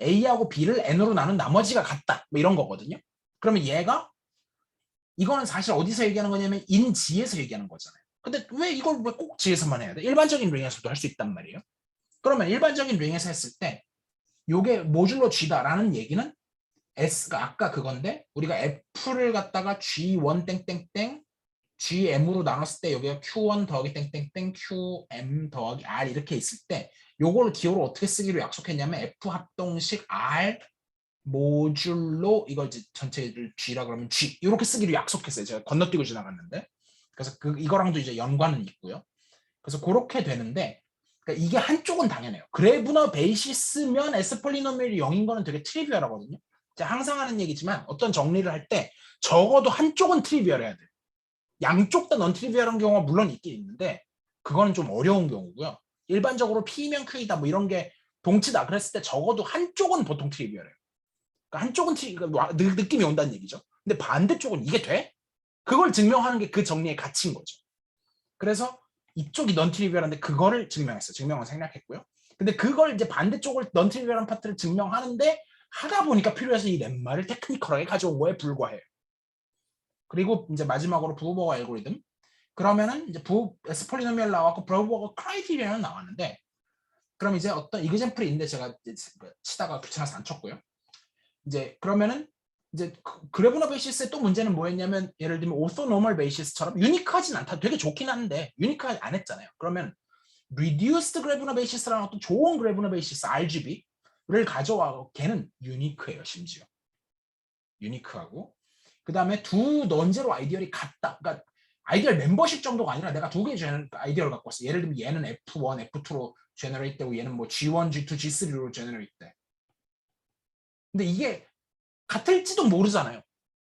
a하고 b를 n으로 나눈 나머지가 같다. 뭐 이런 거거든요. 그러면 얘가 이거는 사실 어디서 얘기하는 거냐면 in G에서 얘기하는 거잖아요. 근데 왜 이걸 왜 꼭 G에서만 해야 돼? 일반적인 링에서도 할 수 있단 말이에요. 그러면 일반적인 링에서 했을 때 요게 모듈로 G다라는 얘기는 S가 아까 그건데 우리가 F를 갖다가 G1 땡땡땡 GM으로 나눴을 때 여기가 Q1 더하기 땡땡땡 QM 더하기 R 이렇게 있을 때 요걸 기호로 어떻게 쓰기로 약속했냐면 F 합동식 R 모듈로 이걸 이제 전체를 G라 그러면 G 이렇게 쓰기로 약속했어요. 제가 건너뛰고 지나갔는데 그래서 이거랑도 이제 연관은 있고요. 그래서 그렇게 되는데 그러니까 이게 한쪽은 당연해요. 그래브너 베이시스면 S 폴리노미얼이 0인 거는 되게 트리비얼하거든요. 제가 항상 하는 얘기지만 어떤 정리를 할 때 적어도 한쪽은 트리비얼해야 돼요. 양쪽 다 넌 트리비얼한 경우가 물론 있긴 있는데 그거는 좀 어려운 경우고요. 일반적으로 P면 Q이다 뭐 이런 게 동치다 그랬을 때 적어도 한쪽은 보통 트리비얼해요. 그러니까 한쪽은 느낌이 온다는 얘기죠. 근데 반대쪽은 이게 돼? 그걸 증명하는 게 그 정리의 가치인 거죠. 그래서 이쪽이 넌트리비얼한데 그거를 증명했어요. 증명은 생략했고요. 근데 그걸 이제 반대쪽을 넌트리비얼한 파트를 증명하는데 하다 보니까 필요해서 이 렘마를 테크니컬하게 가져온 거에 불과해요. 그리고 이제 마지막으로 부버거 알고리즘. 그러면은 이제 S 폴리노미얼 나왔고 부버거 크라이테리언은 나왔는데 그럼 이제 어떤 이그젬플이 있는데 제가 치다가 귀찮아서 안 쳤고요. 이제 그러면은 이제 그래브너 베이시스의 또 문제는 뭐였냐면 예를 들면 오토노멀 베이시스처럼 유니크하진 않다. 되게 좋긴 한데 유니크하지 안 했잖아요. 그러면 reduced 그래브너 베이시스라는 어떤 좋은 그래브너 베이시스 RGB를 가져와 걔는 유니크해요. 심지어 유니크하고 그 다음에 두 넌제로 아이디얼이 같다. 그러니까 아이디얼 멤버십 정도가 아니라 내가 두 개의 아이디얼을 갖고 왔어. 예를 들면 얘는 F1, F2로 제너레이트 되고 얘는 뭐 G1, G2, G3로 제너레이트 돼. 근데 이게 같을지도 모르잖아요.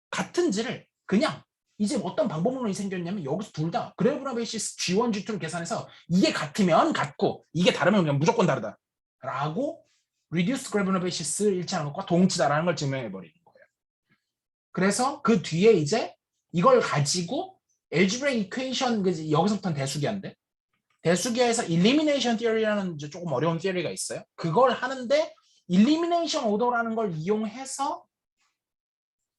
같은지를 그냥 이제 어떤 방법론이 생겼냐면 여기서 둘 다 그래브너 베이시스 G1, G2를 계산해서 이게 같으면 같고 이게 다르면 그냥 무조건 다르다 라고 reduced gravinar basis 일치하는 것과 동치다라는 걸 증명해 버리는 거예요. 그래서 그 뒤에 이제 이걸 가지고 algebraic equation 여기서부터는 대수기한데 대수기에서 elimination theory라는 이제 조금 어려운 theory가 있어요. 그걸 하는데 elimination order라는 걸 이용해서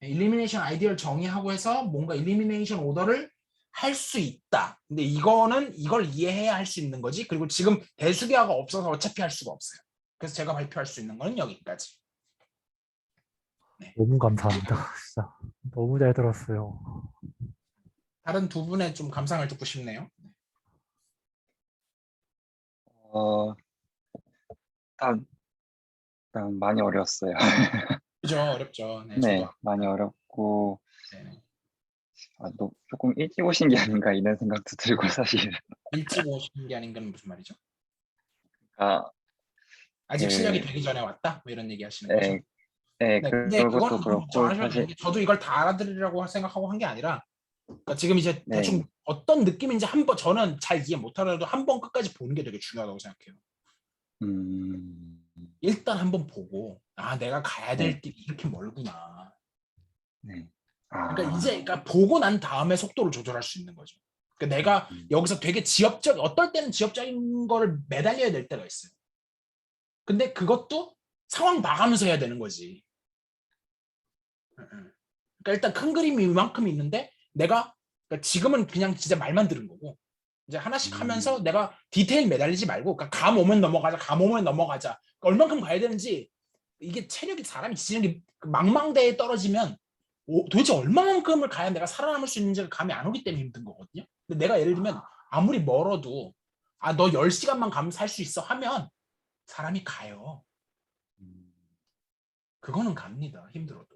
elimination 아이디어를 정의하고 해서 뭔가 elimination order를 할 수 있다. 근데 이거는 이걸 이해해야 할 수 있는 거지. 그리고 지금 대수기화가 없어서 어차피 할 수가 없어요. 그래서 제가 발표할 수 있는 거는 여기까지. 너무 감사합니다. 진짜 너무 잘 들었어요. 다른 두 분의 좀 감상을 듣고 싶네요. 일단 많이 어려웠어요. 그죠? 어렵죠. 네, 네, 저도. 많이 어렵고 네. 조금 일찍 오신 게 아닌가 이런 생각도 들고 사실. 일찍 오시는 게 아닌 건 무슨 말이죠? 아, 아직 그, 실력이 되기 전에 왔다? 뭐 이런 얘기 하시는 거죠? 네, 네, 네, 근데 그것도 그건 걱정 그렇고 안 하셔도 되는 사실 게 저도 이걸 다 알아들으려고 생각하고 한 게 아니라 그러니까 지금 이제 네. 대충 어떤 느낌인지 한번 저는 잘 이해 못하더라도 한 번 끝까지 보는 게 되게 중요하다고 생각해요. 일단 한번 보고 아 내가 가야 될 길이 이렇게 멀구나. 네. 그러니까 이제 그러니까 보고 난 다음에 속도를 조절할 수 있는 거죠. 그러니까 내가 여기서 되게 지엽적 어떨 때는 지엽적인 거를 매달려야 될 때가 있어요. 근데 그것도 상황 봐가면서 해야 되는 거지. 그러니까 일단 큰 그림이 이만큼 있는데 내가 그러니까 지금은 그냥 진짜 말만 들은 거고 이제 하나씩 하면서 내가 디테일 매달리지 말고 그러니까 감 오면 넘어가자 감 오면 넘어가자 그러니까 얼만큼 가야 되는지 이게 체력이 사람이 지력이 망망대에 떨어지면 도대체 얼마만큼을 가야 내가 살아남을 수 있는지가 감이 안 오기 때문에 힘든 거거든요. 근데 내가 예를 들면 아무리 멀어도 아 너 10시간만 가면 살 수 있어 하면 사람이 가요. 그거는 갑니다. 힘들어도.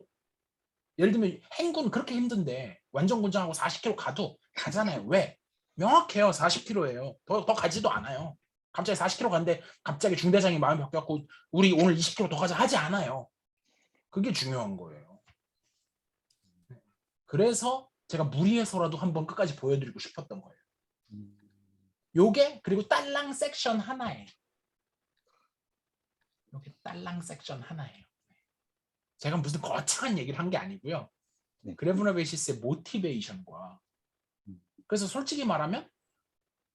예를 들면 행군 그렇게 힘든데 완전 군장하고 40km 가도 가잖아요. 왜? 명확해요. 40km예요. 더 가지도 않아요. 갑자기 40km 갔는데 갑자기 중대장이 마음이 바뀌었고 우리 오늘 20km 더 가자 하지 않아요. 그게 중요한 거예요. 그래서 제가 무리해서라도 한번 끝까지 보여드리고 싶었던 거예요. 요게 그리고 딸랑 섹션 하나예요. 이렇게 딸랑 섹션 하나예요. 제가 무슨 거창한 얘기를 한 게 아니고요. 네. 그래브나 베이시스의 모티베이션과 그래서 솔직히 말하면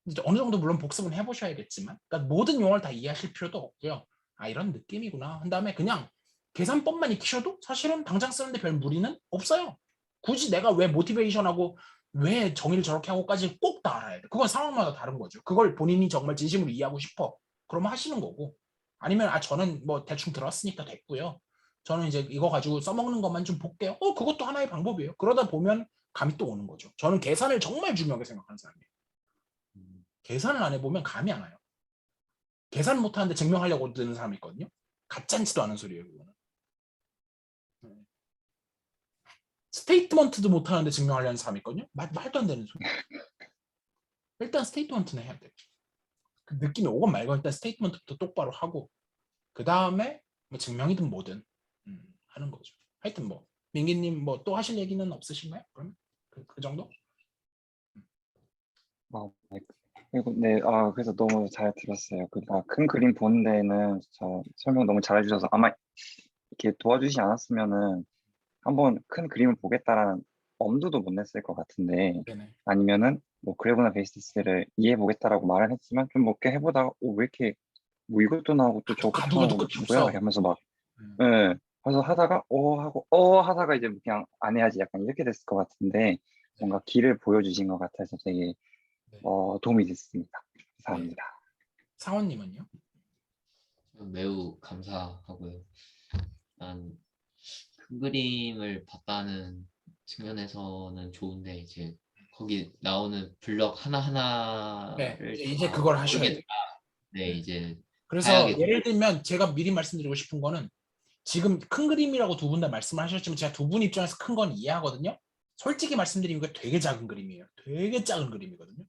이제 어느 정도 물론 복습은 해보셔야겠지만 그러니까 모든 용어를 다 이해하실 필요도 없고요. 아 이런 느낌이구나 한 다음에 그냥 계산법만 익히셔도 사실은 당장 쓰는데 별 무리는 없어요. 굳이 내가 왜 모티베이션하고 왜 정의를 저렇게 하고까지 꼭 다 알아야 돼. 그건 상황마다 다른 거죠. 그걸 본인이 정말 진심으로 이해하고 싶어. 그러면 하시는 거고 아니면 아 저는 뭐 대충 들었으니까 됐고요. 저는 이제 이거 가지고 써먹는 것만 좀 볼게요. 그것도 하나의 방법이에요. 그러다 보면 감이 또 오는 거죠. 저는 계산을 정말 중요하게 생각하는 사람이에요. 계산을 안 해보면 감이 안 와요. 계산 못하는데 증명하려고 드는 사람이 있거든요. 가짜인지도 않은 소리예요. 그거는. 스테이트먼트도 못하는데 증명하려는 사람이 있거든요. 말도 안 되는 소리. 일단 스테이트먼트는 해야 돼요. 그 느낌이 오건 말건 일단 스테이트먼트부터 똑바로 하고 그 다음에 뭐 증명이든 뭐든 하는 거죠. 하여튼 뭐 민기님 뭐 또 하실 얘기는 없으신가요? 그러면 그 정도? 네. 그리고 네, 그래서 너무 잘 들었어요. 그러니까 큰 그림 보는 데는 저 설명 너무 잘해주셔서 아마 이렇게 도와주시지 않았으면은 한번 큰 그림을 보겠다라는 엄두도 못 냈을 것 같은데 네네. 아니면은 뭐 그래브나 베이시스를 이해해 보겠다라고 말은 했지만 좀 몇 개 해보다가 왜 이렇게 뭐 이것도 나오고 또 저것도 가도 나오고 끝이 뭐야 없어. 이러면서 막 예. 그래서 하다가 하고 하다가 이제 그냥 안 해야지 약간 이렇게 됐을 것 같은데 뭔가 길을 보여주신 것 같아서 되게 네. 도움이 됐습니다. 네. 감사합니다. 상원님은요? 매우 감사하고요. 난 큰 그림을 봤다는 측면에서는 좋은데 이제 거기 나오는 블럭 하나하나를 네. 이제 그걸 하셔야 돼요. 네, 이제 그래서 봐야겠다. 예를 들면 제가 미리 말씀드리고 싶은 거는 지금 큰 그림이라고 두 분 다 말씀을 하셨지만 제가 두 분 입장에서 큰 건 이해하거든요. 솔직히 말씀드리면 이거 되게 작은 그림이에요. 되게 작은 그림이거든요.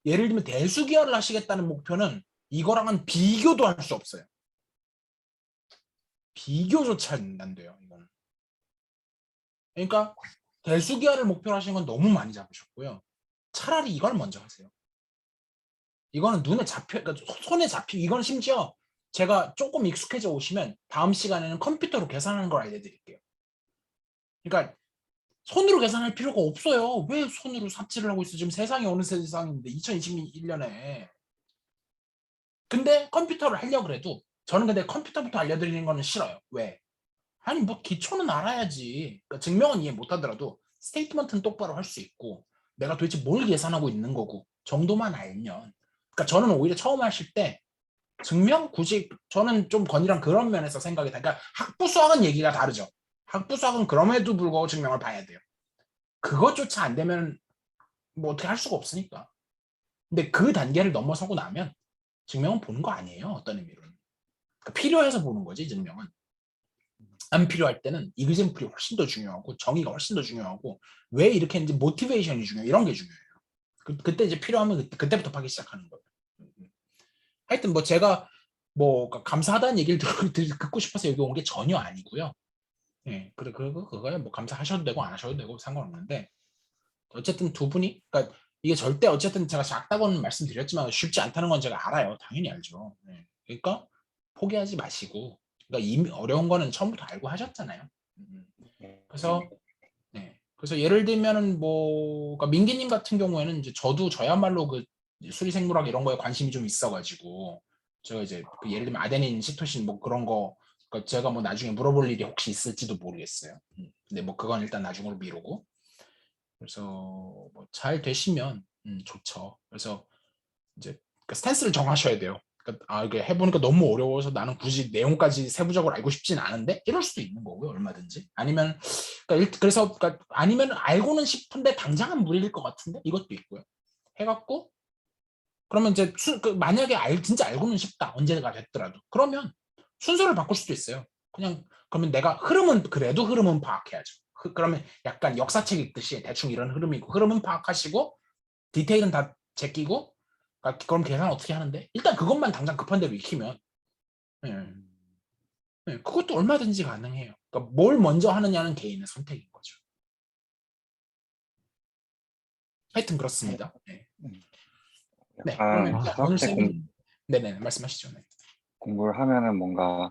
예를 들면 대수기화를 하시겠다는 목표는 이거랑은 비교도 할 수 없어요. 비교조차 안 돼요. 이거는. 그러니까 대수기화를 목표로 하시는 건 너무 많이 잡으셨고요. 차라리 이걸 먼저 하세요. 이거는 눈에 잡혀, 그러니까 손에 잡히고 이건 심지어 제가 조금 익숙해져 오시면 다음 시간에는 컴퓨터로 계산하는 걸 알려드릴게요. 그러니까 손으로 계산할 필요가 없어요. 왜 손으로 삽질을 하고 있어? 지금 세상이 어느 세상인데 2021년에. 근데 컴퓨터를 하려고 그래도 저는 근데 컴퓨터부터 알려드리는 거는 싫어요. 왜? 아니 뭐 기초는 알아야지. 그러니까 증명은 이해 못하더라도 스테이트먼트는 똑바로 할 수 있고 내가 도대체 뭘 계산하고 있는 거고 정도만 알면. 그러니까 저는 오히려 처음 하실 때 증명 굳이 저는 좀 건이랑 그런 면에서 생각이 다. 그러니까 학부 수학은 얘기가 다르죠. 학부 수학은 그럼에도 불구하고 증명을 봐야 돼요. 그것조차 안 되면 뭐 어떻게 할 수가 없으니까. 근데 그 단계를 넘어서고 나면 증명은 보는 거 아니에요. 어떤 의미로는. 그러니까 필요해서 보는 거지 증명은. 안 필요할 때는 이그젠플이 훨씬 더 중요하고 정의가 훨씬 더 중요하고 왜 이렇게 했는지 모티베이션이 중요해요. 이런 게 중요해요. 그때 이제 필요하면 그때부터 파기 시작하는 거예요. 하여튼 뭐 제가 뭐 감사하다는 얘기를 듣고 싶어서 여기 온 게 전혀 아니고요. 예, 그거야 뭐 감사하셔도 되고 안 하셔도 되고 상관없는데 어쨌든 두 분이 그러니까 이게 절대 어쨌든 제가 작다고는 말씀드렸지만 쉽지 않다는 건 제가 알아요. 당연히 알죠. 예. 그러니까 포기하지 마시고 그러니까 이미 어려운 거는 처음부터 알고 하셨잖아요. 그래서 네. 그래서 예를 들면은 뭐 그러니까 민기님 같은 경우에는 이제 저도 저야말로 그 수리생물학 이런 거에 관심이 좀 있어가지고 제가 이제 그 예를 들면 아데닌, 시토신 뭐 그런 거 그러니까 제가 뭐 나중에 물어볼 일이 혹시 있을지도 모르겠어요. 근데 뭐 그건 일단 나중으로 미루고 그래서 뭐 잘 되시면 좋죠. 그래서 이제 그 스탠스를 정하셔야 돼요. 그러니까 아 이게 해보니까 너무 어려워서 나는 굳이 내용까지 세부적으로 알고 싶진 않은데 이럴 수도 있는 거고요. 얼마든지 아니면 그래서 그러니까 아니면 알고는 싶은데 당장은 무리일 것 같은데 이것도 있고요. 해갖고 그러면 이제 만약에 진짜 알고는 싶다 언제가 됐더라도 그러면 순서를 바꿀 수도 있어요. 그냥 그러면 내가 그래도 흐름은 파악해야죠. 그러면 약간 역사책 읽듯이 대충 이런 흐름이고 흐름은 파악하시고 디테일은 다 제끼고 그럼 계산 어떻게 하는데 일단 그것만 당장 급한 대로 익히면 예. 예, 그것도 얼마든지 가능해요. 그러니까 뭘 먼저 하느냐는 개인의 선택인 거죠. 하여튼 그렇습니다. 네, 네 그러면 약간 일단 수학 오늘 때 네네 말씀하시죠. 네. 공부를 하면은 뭔가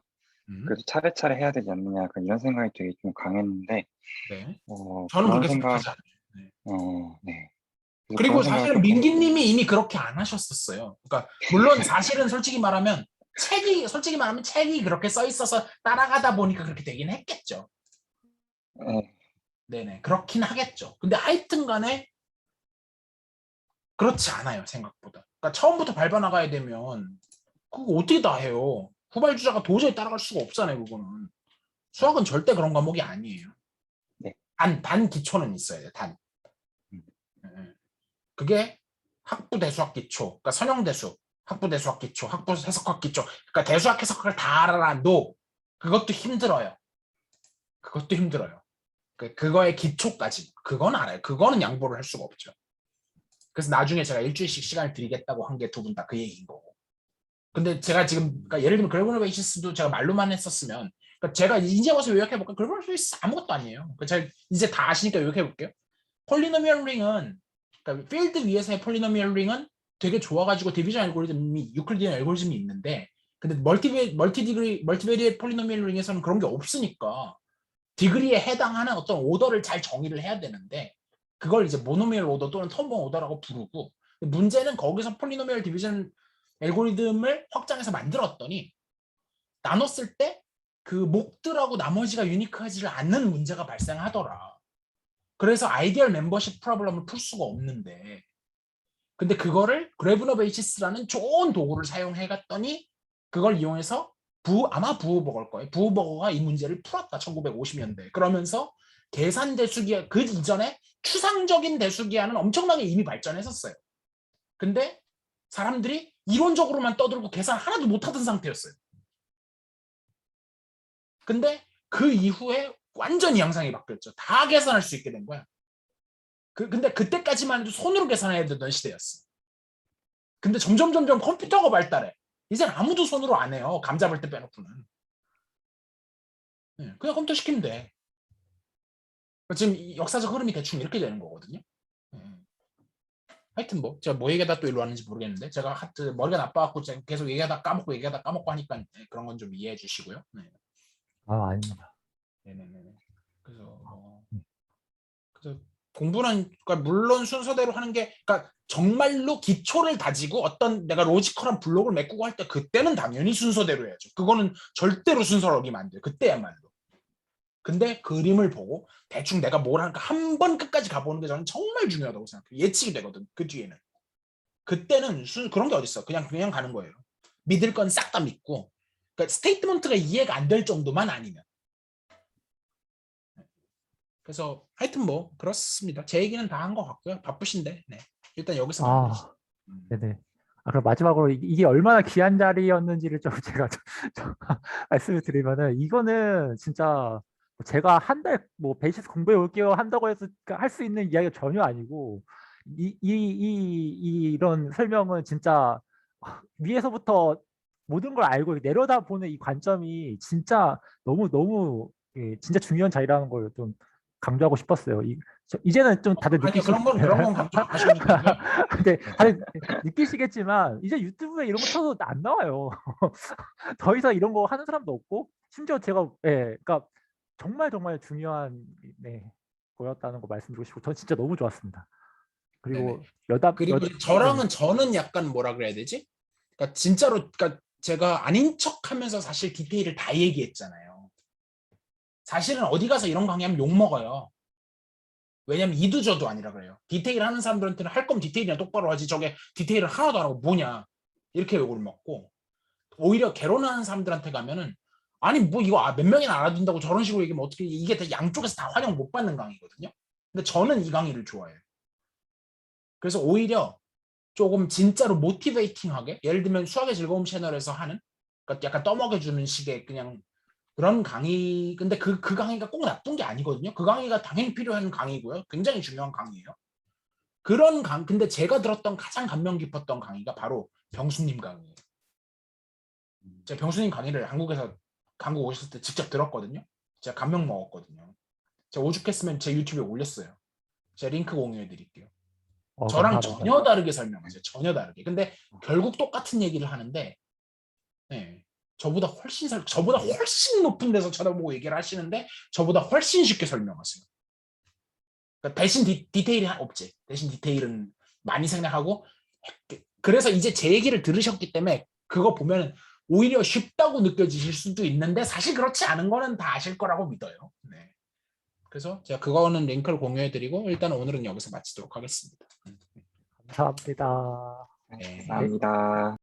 음, 그래도 차례차례 해야 되지 않느냐 약간 이런 생각이 되게 좀 강했는데 네. 저는 그런 그렇게 생각 생각하지 않아요. 네. 네. 그래서 그리고 그런 생각을 사실은 조금 민기님이 이미 그렇게 안 하셨었어요. 그러니까 물론 사실은 솔직히 말하면 책이 그렇게 써 있어서 따라가다 보니까 그렇게 되긴 했겠죠. 네, 네네 그렇긴 하겠죠. 근데 하여튼간에 그렇지 않아요 생각보다. 그러니까 처음부터 밟아 나가야 되면 그거 어떻게 다 해요. 후발주자가 도저히 따라갈 수가 없잖아요. 그거는 수학은 절대 그런 과목이 아니에요. 네. 단 기초는 있어야 돼. 단. 음, 예. 그게 학부 대수학 기초, 그러니까 선형 대수, 학부 대수학 기초, 학부 해석학 기초, 그러니까 대수학 해석학을 다 알아도 그것도 힘들어요. 그것도 힘들어요. 그거의 기초까지 그건 알아요. 그거는 양보를 할 수가 없죠. 그래서 나중에 제가 일주일씩 시간을 드리겠다고 한 게 두 분 다 그 얘기인 거고. 근데 제가 지금 그러니까 예를 들면 글로벌 베이시스도 제가 말로만 했었으면 그러니까 제가 이제 와서 요약해볼까 글로벌 베이시스 아무것도 아니에요. 그러니까 제가 이제 다 아시니까 요약해볼게요. 폴리노미얼 링은 그러니까 필드 위에서의 폴리노미얼 링은 되게 좋아가지고 디비전 알고리즘이 유클리디언 알고리즘이 있는데 근데 멀티베리에이트 폴리노미얼 링에서는 그런 게 없으니까 디그리에 해당하는 어떤 오더를 잘 정의를 해야 되는데 그걸 이제 모노미얼 오더 또는 텀보 오더라고 부르고 문제는 거기서 폴리노미얼 디비전 알고리즘을 확장해서 만들었더니 나눴을 때 그 목들하고 나머지가 유니크하지를 않는 문제가 발생하더라. 그래서 아이디얼 멤버십 프로블럼을 풀 수가 없는데 근데 그거를 그래브너 베이시스라는 좋은 도구를 사용해 갔더니 그걸 이용해서 아마 부호버거일 거예요. 부호버거가 이 문제를 풀었다. 1950년대. 그러면서 계산 대수기 그 이전에 추상적인 대수기하는 엄청나게 이미 발전했었어요. 근데 사람들이 이론적으로만 떠들고 계산 하나도 못하던 상태였어요. 근데 그 이후에 완전히 양상이 바뀌었죠. 다 계산할 수 있게 된 거야. 근데 그때까지만 해도 손으로 계산해야 되던 시대였어. 근데 점점 컴퓨터가 발달해. 이젠 아무도 손으로 안 해요. 감 잡을 때 빼놓고는. 그냥 컴퓨터 시키면 돼. 지금 이 역사적 흐름이 대충 이렇게 되는 거거든요. 하여튼 뭐 제가 뭐 얘기하다 또 일로 왔는지 모르겠는데 제가 머리가 나빠갖고 제가 계속 얘기하다 까먹고 하니까 그런 건 좀 이해해 주시고요. 네. 아, 아닙니다. 네네네. 그래서 공부는 그러니까 물론 순서대로 하는 게 그러니까 정말로 기초를 다지고 어떤 내가 로지컬한 블록을 메꾸고 할 때 그때는 당연히 순서대로 해야죠. 그거는 절대로 순서를 어기면 안 돼요. 그때야말로. 근데 그림을 보고 대충 내가 뭘 하는가 한 번 끝까지 가보는 게 저는 정말 중요하다고 생각해요. 예측이 되거든. 그 뒤에는. 그때는 그런 게 어딨어. 그냥 가는 거예요. 믿을 건 싹 다 믿고 그러니까 스테이트먼트가 이해가 안 될 정도만 아니면. 그래서 하여튼 뭐 그렇습니다. 제 얘기는 다 한 것 같고요. 바쁘신데 네. 일단 여기서 마무리하시죠. 네네. 그럼 마지막으로 이게 얼마나 귀한 자리였는지를 좀 제가 좀 말씀을 드리면은 이거는 진짜 제가 한 달 뭐 베이시스 공부해 올게요 한다고 해서 할 수 있는 이야기가 전혀 아니고 이런 설명은 진짜 위에서부터 모든 걸 알고 내려다보는 이 관점이 진짜 너무 진짜 중요한 자리라는 걸 좀 강조하고 싶었어요. 이제는 좀 다들 아니요 느끼시 그런 건 강조 안 하시니까요. 근데 다들 느끼시겠지만 이제 유튜브에 이런 거 쳐도 안 나와요. 더 이상 이런 거 하는 사람도 없고 심지어 제가 그러니까 정말 중요한 거였다는 거 말씀드리고 싶고 전 진짜 너무 좋았습니다. 그리고 그리고 저는 약간 뭐라 그래야 되지? 그러니까 진짜로 그러니까 제가 아닌 척하면서 사실 디테일을 다 얘기했잖아요. 사실은 어디 가서 이런 강의하면 욕 먹어요. 왜냐면 이도저도 아니라 그래요. 디테일 하는 사람들한테는 할 거면 디테일이나 똑바로 하지 저게 디테일을 하나도 안 하고 뭐냐 이렇게 욕을 먹고 오히려 개론하는 사람들한테 가면은 아니 뭐 이거 몇 명이나 알아듣는다고 저런 식으로 얘기하면 어떻게 이게 다 양쪽에서 다 환영 못 받는 강의거든요. 근데 저는 이 강의를 좋아해요. 그래서 오히려 조금 진짜로 모티베이팅하게 예를 들면 수학의 즐거움 채널에서 하는 그러니까 약간 떠먹여주는 식의 그냥 그런 강의 근데 그 강의가 꼭 나쁜 게 아니거든요. 그 강의가 당연히 필요한 강의고요. 굉장히 중요한 강의예요. 근데 제가 들었던 가장 감명 깊었던 강의가 바로 병수님 강의예요. 제가 병수님 강의를 한국 오셨을 때 직접 들었거든요. 제가 감명 먹었거든요. 제가 오죽했으면 제 유튜브에 올렸어요. 제가 링크 공유해 드릴게요. 저랑 감사합니다. 전혀 다르게 설명하세요. 전혀 다르게. 근데 결국 똑같은 얘기를 하는데 네, 저보다 훨씬 높은 데서 쳐다보고 얘기를 하시는데 저보다 훨씬 쉽게 설명하세요. 그러니까 대신 디테일이 없지. 대신 디테일은 많이 생략하고 그래서 이제 제 얘기를 들으셨기 때문에 그거 보면 오히려 쉽다고 느껴지실 수도 있는데 사실 그렇지 않은 거는 다 아실 거라고 믿어요. 네. 그래서 제가 그거는 링크를 공유해드리고 일단 오늘은 여기서 마치도록 하겠습니다. 감사합니다. 네. 감사합니다.